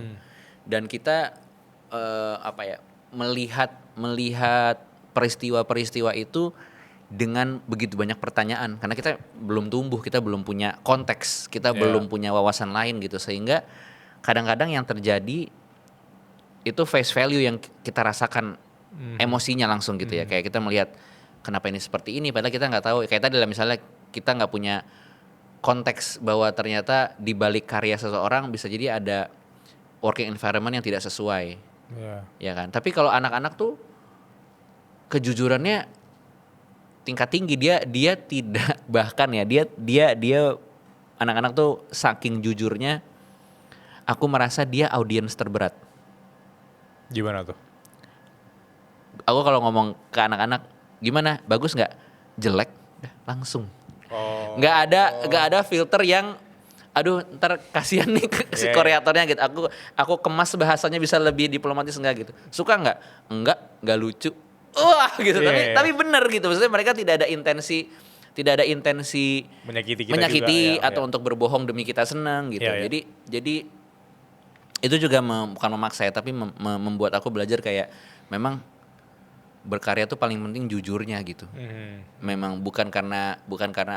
Dan kita melihat peristiwa-peristiwa itu dengan begitu banyak pertanyaan karena kita belum tumbuh, kita belum punya konteks, kita belum punya wawasan lain gitu, sehingga kadang-kadang yang terjadi itu face value yang kita rasakan emosinya langsung gitu ya. Kayak kita melihat kenapa ini seperti ini padahal kita nggak tahu. Kayak tadi lah misalnya kita nggak punya konteks bahwa ternyata di balik karya seseorang bisa jadi ada working environment yang tidak sesuai. Ya kan? Tapi kalau anak-anak tuh kejujurannya tingkat tinggi, dia tidak, bahkan ya dia anak-anak tuh saking jujurnya aku merasa dia audiens terberat. Gimana tuh? Aku kalau ngomong ke anak-anak gimana? Bagus nggak? Jelek? Langsung. Nggak ada filter yang aduh ntar kasihan nih si kreatornya gitu. Aku kemas bahasanya bisa lebih diplomatis enggak gitu. Suka nggak lucu. Wah gitu. Tapi benar gitu. Maksudnya mereka tidak ada intensi menyakiti juga, atau untuk berbohong demi kita senang gitu. Jadi itu juga bukan memaksa ya, tapi membuat aku belajar kayak memang berkarya tuh paling penting jujurnya gitu. Memang bukan karena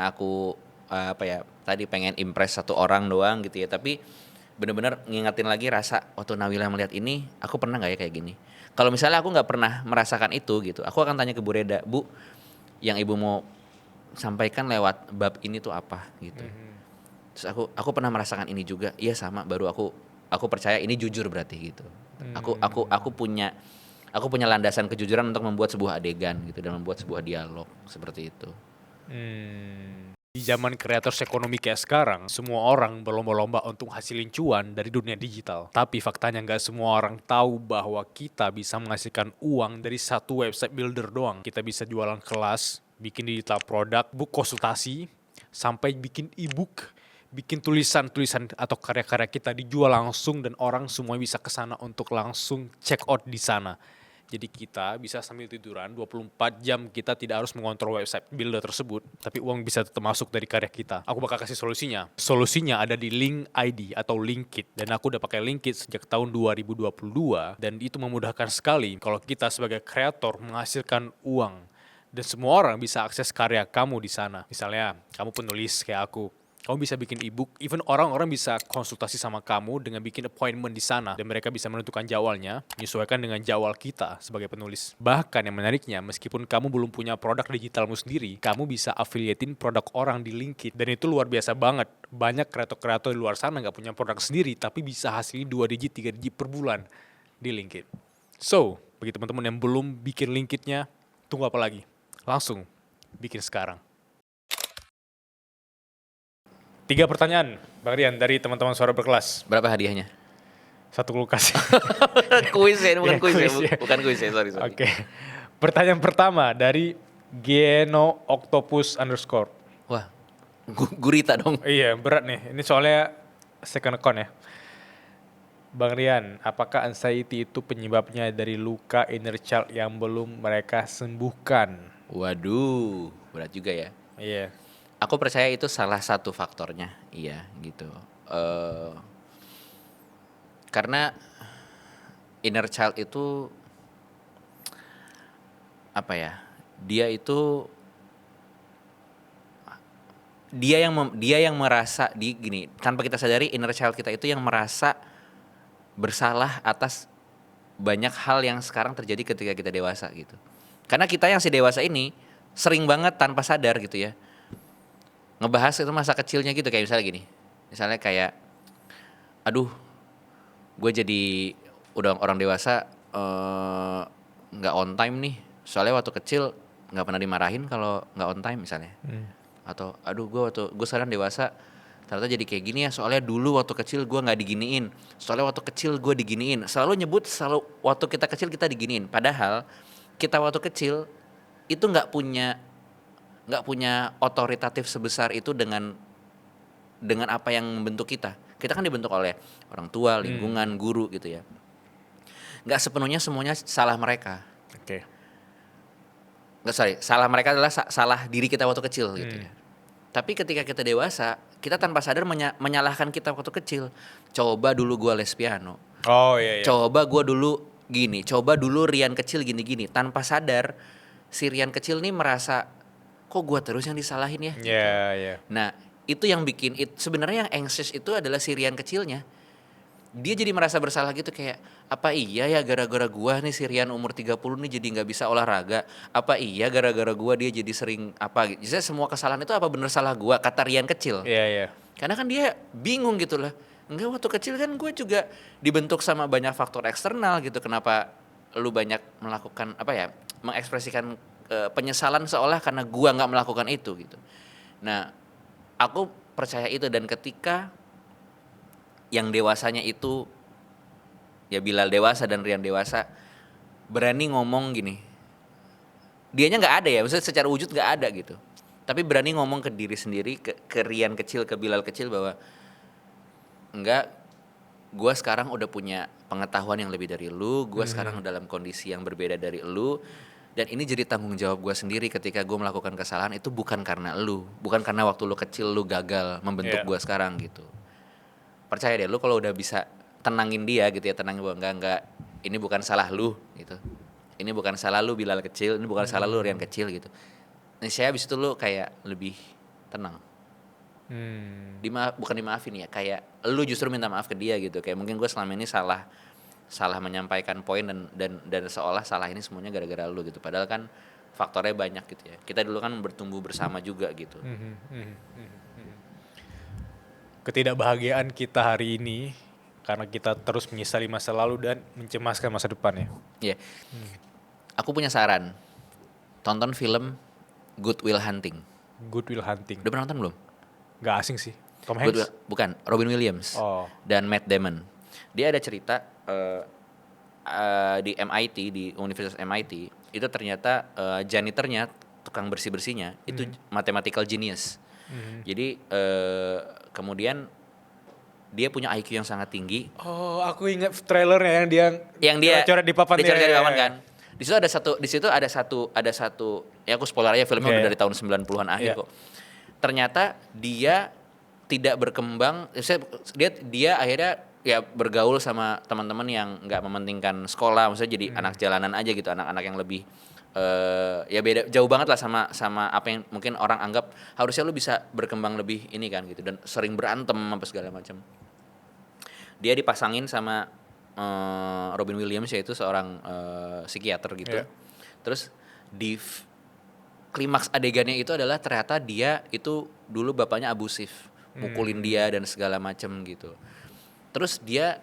aku tadi pengen impress satu orang doang gitu ya, tapi benar-benar ngingetin lagi rasa waktu Nawila melihat ini, aku pernah nggak ya kayak gini. Kalau misalnya aku nggak pernah merasakan itu gitu, aku akan tanya ke Bu Reda, Bu, yang ibu mau sampaikan lewat bab ini tuh apa gitu. Terus aku pernah merasakan ini juga, iya sama, baru aku percaya ini jujur berarti gitu. Aku punya landasan kejujuran untuk membuat sebuah adegan gitu dan membuat sebuah dialog seperti itu. Di zaman kreators ekonomi kayak sekarang, semua orang berlomba-lomba untuk hasilin cuan dari dunia digital. Tapi faktanya nggak semua orang tahu bahwa kita bisa menghasilkan uang dari satu website builder doang. Kita bisa jualan kelas, bikin digital produk, book konsultasi, sampai bikin e-book, bikin tulisan-tulisan atau karya-karya kita dijual langsung dan orang semua bisa ke sana untuk langsung check out di sana. Jadi kita bisa sambil tiduran 24 jam kita tidak harus mengontrol website builder tersebut, tapi uang bisa tetap masuk dari karya kita. Aku bakal kasih solusinya. Solusinya ada di Link ID atau Linkit, dan aku udah pakai Linkit sejak tahun 2022 dan itu memudahkan sekali kalau kita sebagai kreator menghasilkan uang dan semua orang bisa akses karya kamu di sana. Misalnya kamu penulis kayak aku. Kamu bisa bikin e-book, even orang-orang bisa konsultasi sama kamu dengan bikin appointment di sana. Dan mereka bisa menentukan jadwalnya, menyesuaikan dengan jadwal kita sebagai penulis. Bahkan yang menariknya, meskipun kamu belum punya produk digitalmu sendiri, kamu bisa affiliatein produk orang di Linkit. Dan itu luar biasa banget. Banyak kreator-kreator di luar sana nggak punya produk sendiri, tapi bisa hasilin 2 digit, 3 digit per bulan di Linkit. So, bagi teman-teman yang belum bikin Linkitnya, tunggu apa lagi? Langsung bikin sekarang. 3 pertanyaan, Bang Rian, dari teman-teman Suara Berkelas. Berapa hadiahnya? 1 kulkas. Kuis ya, bukan Iya, kuis ya, kuis ya. bukan kuis ya, sorry. Oke. Pertanyaan pertama dari Geno Octopus _ Wah, gurita dong. Iya, berat nih. Ini soalnya second account ya. Bang Rian, apakah anxiety itu penyebabnya dari luka inner child yang belum mereka sembuhkan? Waduh, berat juga ya. Iya. Aku percaya itu salah satu faktornya, iya gitu. Karena inner child itu apa ya? Dia itu dia yang merasa gini, tanpa kita sadari inner child kita itu yang merasa bersalah atas banyak hal yang sekarang terjadi ketika kita dewasa gitu. Karena kita yang si dewasa ini sering banget tanpa sadar gitu ya, ngebahas itu masa kecilnya gitu, kayak misalnya gini. Misalnya kayak, aduh, gue jadi udah orang dewasa nggak on time nih. Soalnya waktu kecil nggak pernah dimarahin kalau nggak on time misalnya. Atau aduh gue sekarang dewasa ternyata jadi kayak gini ya. Soalnya dulu waktu kecil gue nggak diginiin. Soalnya waktu kecil gue diginiin. Selalu waktu kita kecil kita diginiin. Padahal kita waktu kecil itu nggak punya otoritatif sebesar itu dengan apa yang membentuk kita. Kita kan dibentuk oleh orang tua, lingkungan, guru gitu ya. Nggak sepenuhnya semuanya salah mereka. Oke. Salah mereka adalah salah diri kita waktu kecil gitu ya. Tapi ketika kita dewasa, kita tanpa sadar menyalahkan kita waktu kecil. Coba dulu gue les piano. Oh iya. Coba gue dulu gini. Coba dulu Rian kecil gini-gini. Tanpa sadar si Rian kecil nih merasa, kok gue terus yang disalahin ya? Iya. Nah, itu yang bikin sebenarnya yang anxious itu adalah si Rian kecilnya. Dia jadi merasa bersalah gitu, kayak apa iya ya gara-gara gua nih si Rian umur 30 nih jadi nggak bisa olahraga. Apa iya gara-gara gua dia jadi sering apa gitu. Jadi semua kesalahan itu apa bener salah gua, kata Rian kecil. Iya. Karena kan dia bingung gitu lah. Enggak, waktu kecil kan gue juga dibentuk sama banyak faktor eksternal gitu. Kenapa lu banyak melakukan mengekspresikan penyesalan seolah karena gua nggak melakukan itu gitu. Nah, aku percaya itu, dan ketika yang dewasanya itu ya Bilal dewasa dan Rian dewasa berani ngomong gini, dianya nggak ada ya, maksudnya secara wujud nggak ada gitu, tapi berani ngomong ke diri sendiri, ke Rian kecil, ke Bilal kecil bahwa enggak, gue sekarang udah punya pengetahuan yang lebih dari lu, gue sekarang dalam kondisi yang berbeda dari lu, dan ini jadi tanggung jawab gue sendiri ketika gue melakukan kesalahan itu bukan karena lu, bukan karena waktu lu kecil lu gagal membentuk gue sekarang gitu. Percaya deh, lu kalau udah bisa tenangin dia gitu ya, tenangin gue, enggak, ini bukan salah lu gitu, ini bukan salah lu Bilal kecil, ini bukan salah lu Rian kecil gitu. Nah, saya habis itu lu kayak lebih tenang. Bukan dimaafin ya, kayak lu justru minta maaf ke dia gitu, kayak mungkin gue selama ini salah menyampaikan poin dan seolah salah ini semuanya gara-gara lu gitu, padahal kan faktornya banyak gitu ya. Kita dulu kan bertumbuh bersama juga gitu. Ketidakbahagiaan kita hari ini karena kita terus menyesali masa lalu dan mencemaskan masa depannya. Iya. Aku punya saran. Tonton film Good Will Hunting. Good Will Hunting. Udah pernah nonton belum? Gak asing sih. Tom Good Hanks. Will- bukan, Robin Williams Oh. dan Matt Damon. Dia ada cerita di MIT, di Universitas MIT, itu ternyata janitornya, tukang bersih-bersihnya itu mathematical genius. Jadi kemudian dia punya IQ yang sangat tinggi. Oh, aku ingat trailernya yang Dia coret di papan dicoret-coret di ya, papan ya, kan. Di situ ada satu ya aku spoiler aja, filmnya Iya, udah iya. dari tahun 90-an akhir Iya. kok. Ternyata dia tidak berkembang, dia akhirnya ya bergaul sama teman-teman yang nggak mementingkan sekolah, maksudnya jadi anak jalanan aja gitu, anak-anak yang lebih ya beda jauh banget lah sama apa yang mungkin orang anggap harusnya lu bisa berkembang lebih ini kan gitu, dan sering berantem apa segala macam. Dia dipasangin sama Robin Williams, yaitu seorang psikiater gitu. Iya. Terus di klimaks adegannya itu adalah ternyata dia itu dulu bapaknya abusif, mukulin dia dan segala macam gitu. Terus dia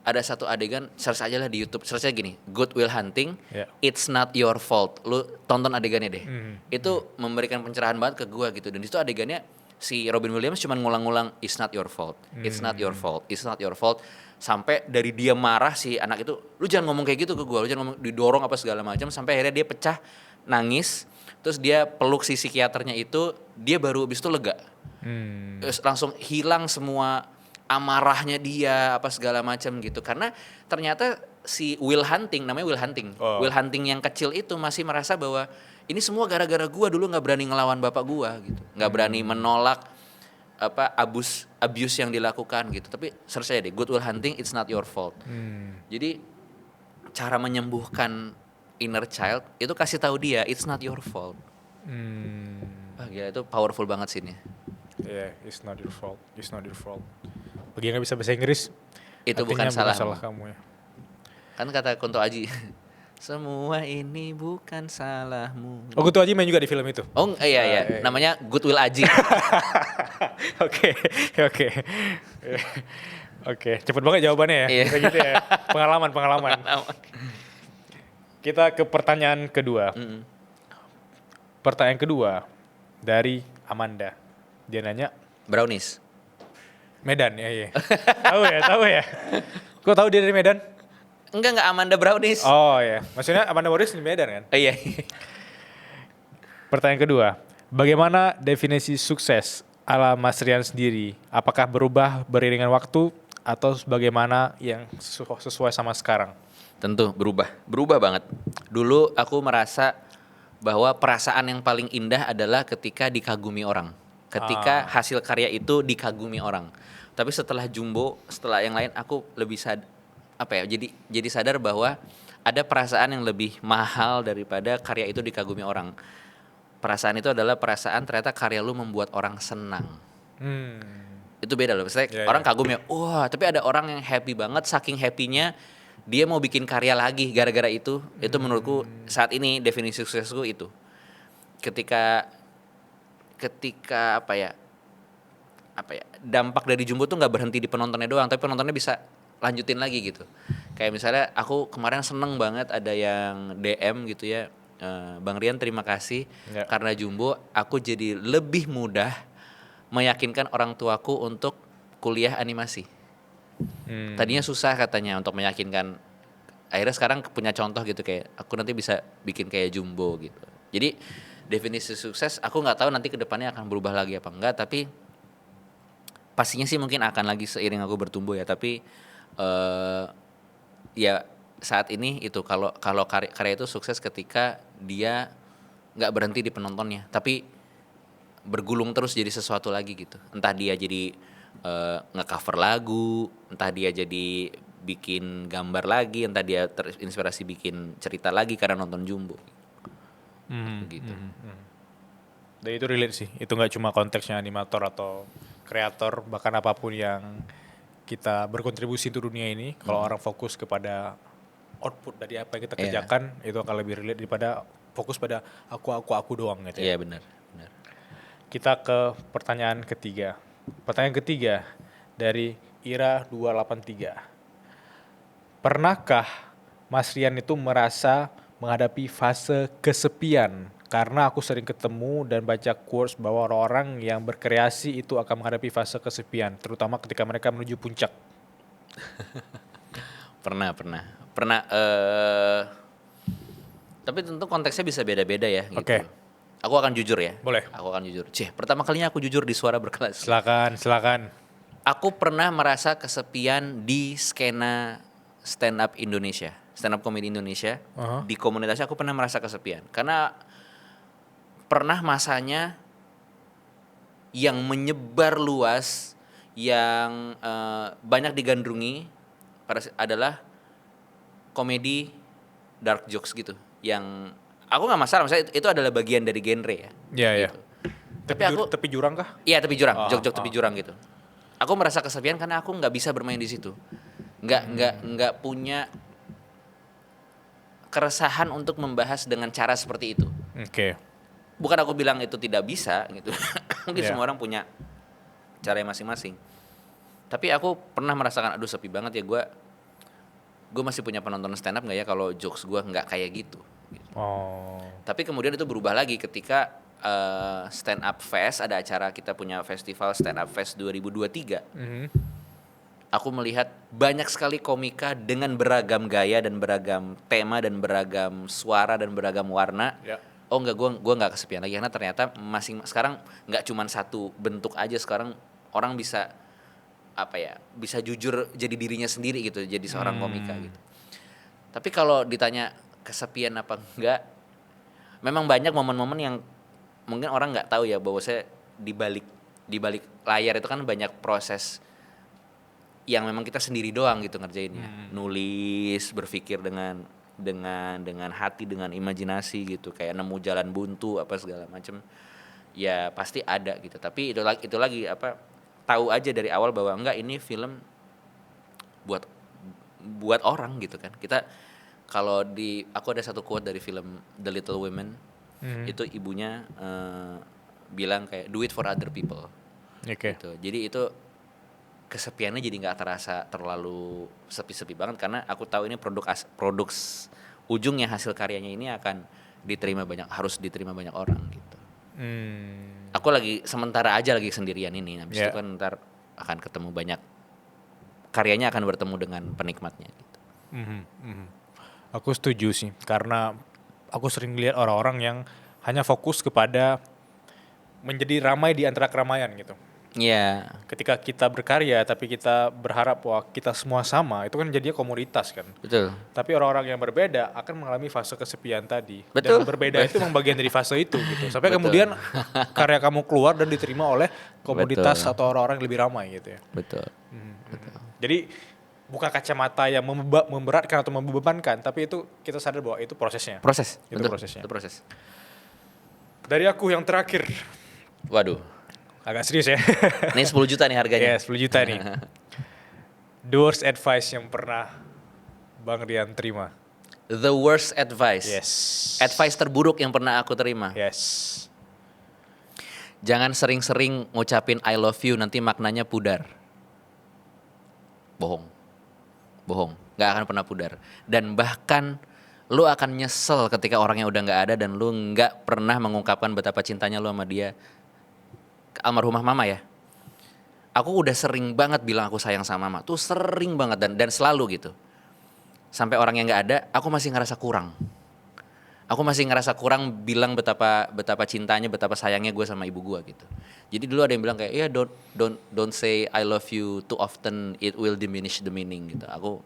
ada satu adegan, search aja lah di YouTube, search aja gini, Good Will Hunting, Yeah. It's Not Your Fault. Lu tonton adegannya deh. Itu memberikan pencerahan banget ke gua gitu. Dan di situ adegannya si Robin Williams cuma ngulang-ngulang It's not your fault, it's not your fault, it's not your fault, sampai dari dia marah si anak itu, lu jangan ngomong kayak gitu ke gua, lu jangan ngomong, didorong apa segala macam, sampai akhirnya dia pecah nangis. Terus dia peluk si psikiaternya itu, dia baru habis itu lega. Terus langsung hilang semua amarahnya dia apa segala macam gitu, karena ternyata si Will Hunting, namanya Will Hunting, Oh. Will Hunting yang kecil itu masih merasa bahwa ini semua gara-gara gua dulu nggak berani ngelawan bapak gua gitu, nggak berani menolak apa abuse yang dilakukan gitu. Tapi search aja deh, Good Will Hunting, It's Not Your Fault. Jadi cara menyembuhkan inner child itu kasih tahu dia It's not your fault. Wah gila, itu powerful banget sini. Yeah, it's not your fault. It's not your fault. Bagi yang nggak bisa bahasa Inggris, Itu artinya bukan salah kamu ya. Kan kata Kunto Aji, semua ini bukan salahmu. Oh, Kunto Aji main juga di film itu. Oh iya iya, namanya Good Will Aji. Oke, oke. Oke, cepet banget jawabannya ya. Iya. Kayak gitu ya. Pengalaman. Kita ke pertanyaan kedua. Pertanyaan kedua dari Amanda. Dia nanya, Brownies. Medan ya, iya. tahu ya. Kok tahu dia dari Medan? Enggak Amanda Brownies. Oh ya, maksudnya Amanda Boris di Medan kan? Iya. Pertanyaan kedua, bagaimana definisi sukses ala Mas Rian sendiri? Apakah berubah beriringan waktu atau bagaimana yang sesuai sama sekarang? Tentu berubah banget. Dulu aku merasa bahwa perasaan yang paling indah adalah ketika dikagumi orang, ketika hasil karya itu dikagumi orang. Tapi setelah Jumbo, setelah yang lain, aku lebih jadi sadar bahwa ada perasaan yang lebih mahal daripada karya itu dikagumi orang. Perasaan itu adalah perasaan ternyata karya lu membuat orang senang. Itu beda loh. Misalnya orang kagum ya, wah, tapi ada orang yang happy banget, saking happy-nya dia mau bikin karya lagi gara-gara itu. Itu menurutku saat ini definisi suksesku itu. Ketika apa ya, dampak dari Jumbo tuh nggak berhenti di penontonnya doang, tapi penontonnya bisa lanjutin lagi gitu. Kayak misalnya aku kemarin seneng banget ada yang DM gitu ya, Bang Rian terima kasih karena Jumbo aku jadi lebih mudah meyakinkan orang tuaku untuk kuliah animasi. Tadinya susah katanya untuk meyakinkan, akhirnya sekarang punya contoh gitu, kayak aku nanti bisa bikin kayak Jumbo gitu. Jadi definisi sukses aku nggak tahu nanti kedepannya akan berubah lagi apa enggak, tapi pastinya sih mungkin akan lagi seiring aku bertumbuh ya. Tapi ya saat ini itu kalau karya itu sukses ketika dia nggak berhenti di penontonnya, tapi bergulung terus jadi sesuatu lagi gitu. Entah dia jadi nge-cover lagu, entah dia jadi bikin gambar lagi, entah dia terinspirasi bikin cerita lagi karena nonton Jumbo. Gitu. Dan itu relate sih. Itu nggak cuma konteksnya animator atau kreator, bahkan apapun yang kita berkontribusi untuk dunia ini. Kalau orang fokus kepada output dari apa yang kita kerjakan, itu akan lebih relate daripada fokus pada aku doang gitu ya. Iya benar. Kita ke pertanyaan ketiga. Pertanyaan ketiga dari Ira 283. Pernahkah Mas Rian itu merasa menghadapi fase kesepian Karena aku sering ketemu dan baca quotes bahwa orang-orang yang berkreasi itu akan menghadapi fase kesepian, terutama ketika mereka menuju puncak. Pernah. Tapi tentu konteksnya bisa beda-beda ya gitu. Oke. Aku akan jujur ya. Boleh. Aku akan jujur. Pertama kalinya aku jujur di Suara Berkelas. Silakan. Aku pernah merasa kesepian di skena stand up Indonesia, stand up comedy Indonesia. Di komunitasnya aku pernah merasa kesepian karena pernah masanya yang menyebar luas, yang banyak digandrungi adalah komedi dark jokes gitu. Yang aku nggak masalah, maksudnya itu adalah bagian dari genre ya. Iya. Gitu. Tepi jurang kah? Iya tepi jurang, jok-jok tepi jurang gitu. Aku merasa kesepian karena aku nggak bisa bermain di situ, nggak punya keresahan untuk membahas dengan cara seperti itu. Oke. Bukan aku bilang itu tidak bisa gitu, mungkin Iya. semua orang punya cara masing-masing. Tapi aku pernah merasakan aduh sepi banget ya gue masih punya penonton stand up nggak ya kalau jokes gue nggak kayak gitu. Oh. Tapi kemudian itu berubah lagi ketika Stand Up Fest, ada acara, kita punya festival Stand Up Fest 2023. Aku melihat banyak sekali komika dengan beragam gaya dan beragam tema dan beragam suara dan beragam warna. Ya. Oh enggak, gue nggak kesepian lagi karena ternyata sekarang nggak cuma satu bentuk aja, sekarang orang bisa bisa jujur jadi dirinya sendiri gitu, jadi seorang komika gitu. Tapi kalau ditanya kesepian apa enggak, memang banyak momen-momen yang mungkin orang nggak tahu ya, bahwa saya di balik layar itu kan banyak proses yang memang kita sendiri doang gitu ngerjainnya. Nulis, berpikir dengan hati, dengan imajinasi gitu, kayak nemu jalan buntu apa segala macam. Ya pasti ada gitu. Tapi itu lagi tahu aja dari awal bahwa enggak, ini film buat orang gitu kan. Kita kalau aku ada satu quote dari film The Little Women. Itu ibunya bilang kayak do it for other people. Oke. Gitu. Jadi itu kesepiannya jadi nggak terasa terlalu sepi-sepi banget karena aku tahu ini produk ujungnya, hasil karyanya ini akan harus diterima banyak orang gitu. Aku sementara aja lagi sendirian ini, habis itu kan ntar akan ketemu banyak, karyanya akan bertemu dengan penikmatnya gitu. Aku setuju sih, karena aku sering lihat orang-orang yang hanya fokus kepada menjadi ramai di antara keramaian gitu. Iya. Ketika kita berkarya tapi kita berharap bahwa kita semua sama, itu kan jadinya komoditas kan. Betul. Tapi orang-orang yang berbeda akan mengalami fase kesepian tadi. Betul. Dan berbeda itu memang bagian dari fase itu gitu. Sampai Betul. kemudian karya kamu keluar dan diterima oleh komoditas Betul. atau orang-orang yang lebih ramai gitu ya. Betul. Jadi bukan kacamata yang memberatkan atau membebankan, tapi itu kita sadar bahwa itu prosesnya. Proses. Itu Betul. prosesnya. Itu proses. Dari aku yang terakhir, Waduh. agak serius ya. Ini 10 juta nih harganya. Ya, 10 juta nih. The worst advice yang pernah Bang Rian terima. The worst advice. Yes. Advice terburuk yang pernah aku terima. Yes. Jangan sering-sering ngucapin I love you, nanti maknanya pudar. Bohong. Gak akan pernah pudar. Dan bahkan lu akan nyesel ketika orangnya udah gak ada dan lu gak pernah mengungkapkan betapa cintanya lu sama dia. Almarhumah mama ya. Aku udah sering banget bilang aku sayang sama mama. Tuh sering banget dan selalu gitu. Sampai orang yang gak ada, aku masih ngerasa kurang. Aku masih ngerasa kurang bilang betapa cintanya, betapa sayangnya gue sama ibu gue gitu. Jadi dulu ada yang bilang kayak, ya don't say I love you too often, it will diminish the meaning gitu. Aku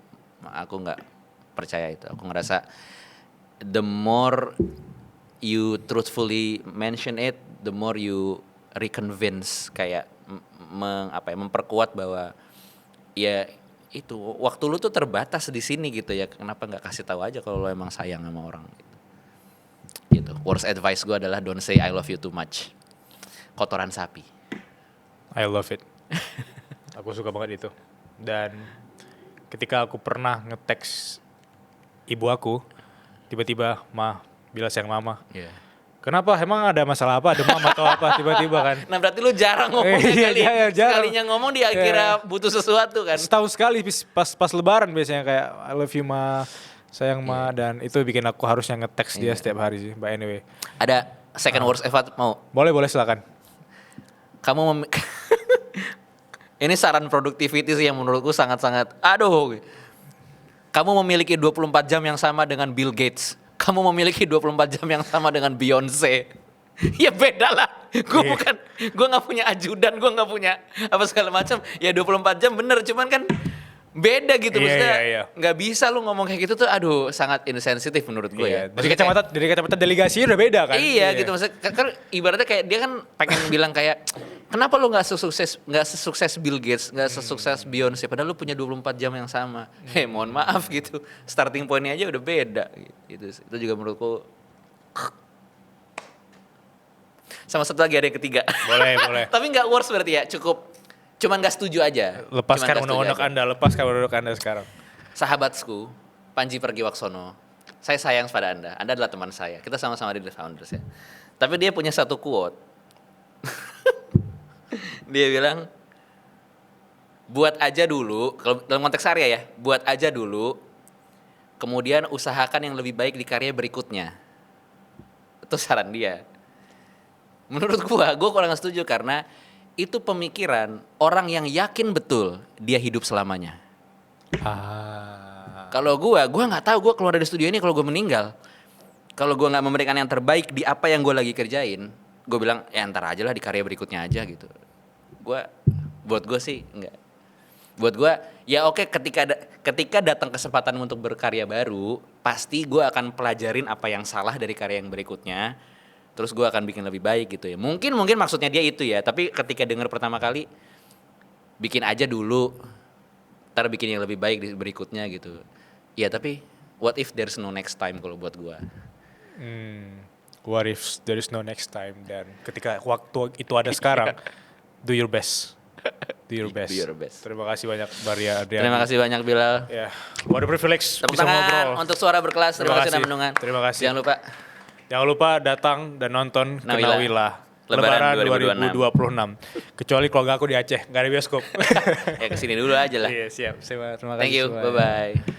nggak percaya itu. Aku ngerasa the more you truthfully mention it, the more you reconvince, kayak memperkuat bahwa ya itu waktu lu tuh terbatas di sini gitu ya. Kenapa nggak kasih tahu aja kalau lu emang sayang sama orang gitu. Worst advice gue adalah don't say I love you too much. Kotoran sapi. I love it. Aku suka banget itu. Dan ketika aku pernah nge-text ibu aku, tiba-tiba, "Ma, bila sayang mama." Yeah. Kenapa? Emang ada masalah apa? Demam atau apa? Tiba-tiba kan. Nah berarti lu jarang ngomong Iya, kali. jarang. Sekalinya ngomong dia kira butuh sesuatu kan. Setahun sekali pas lebaran biasanya kayak I love you ma. Sayang Ma, dan itu bikin aku harusnya nge-text dia setiap hari sih, but anyway. Ada second worst effort mau? Boleh silakan. Kamu ini saran productivity sih yang menurutku sangat-sangat aduh. Kamu memiliki 24 jam yang sama dengan Bill Gates. Kamu memiliki 24 jam yang sama dengan Beyonce. Ya beda lah. Gue nggak punya ajudan, gue nggak punya apa segala macam. Ya 24 jam bener, cuman kan beda gitu, maksudnya nggak bisa lu ngomong kayak gitu tuh, aduh sangat insensitif menurut gue ya. Dari kacamata delegasi udah beda kan? Iya gitu, maksudnya kan ibaratnya kayak dia kan pengen bilang kayak kenapa lu nggak sesukses Bill Gates, nggak sesukses Beyonce, padahal lu punya 24 jam yang sama. Mohon maaf gitu, starting pointnya aja udah beda gitu. Itu juga menurutku. Sama satu lagi ada yang ketiga. Boleh. Tapi nggak worse berarti ya, cuman nggak setuju aja. Lepaskan undang-undang Anda sekarang. Sahabatku, Panji Pragiwaksono, saya sayang pada Anda. Anda adalah teman saya. Kita sama-sama di The Founders ya. Tapi dia punya satu quote. Dia bilang, buat aja dulu, kalau dalam konteks karya ya, buat aja dulu, kemudian usahakan yang lebih baik di karya berikutnya. Itu saran dia. Menurut gue kurang setuju karena itu pemikiran orang yang yakin betul dia hidup selamanya. Kalau gue nggak tahu gue keluar dari studio ini kalau gue meninggal. Kalau gue nggak memberikan yang terbaik di apa yang gue lagi kerjain, gue bilang ya ntar aja lah di karya berikutnya aja gitu. Buat gue sih enggak. Buat gue ya oke, ketika datang kesempatan untuk berkarya baru, pasti gue akan pelajarin apa yang salah dari karya yang berikutnya. Terus gue akan bikin lebih baik gitu ya. Mungkin maksudnya dia itu ya. Tapi ketika dengar pertama kali, bikin aja dulu, ntar bikin yang lebih baik di berikutnya gitu. Ya tapi what if there's no next time kalau buat gue. What if there is no next time. Dan ketika waktu itu ada sekarang, do your best. Do your best. Terima kasih banyak Maria Adriani. Terima kasih banyak Bilal. Ya, what a privilege Tepuk bisa ngobrol. tangan untuk Suara Berkelas. Terima kasih sudah mendengar. Terima kasih. Jangan lupa datang dan nonton ke Nawila. Lebaran 2026. Kecuali keluarga aku di Aceh, nggak ada bioskop. Ya kesini dulu aja lah. Iya siap. Terima kasih. Thank you. Bye bye.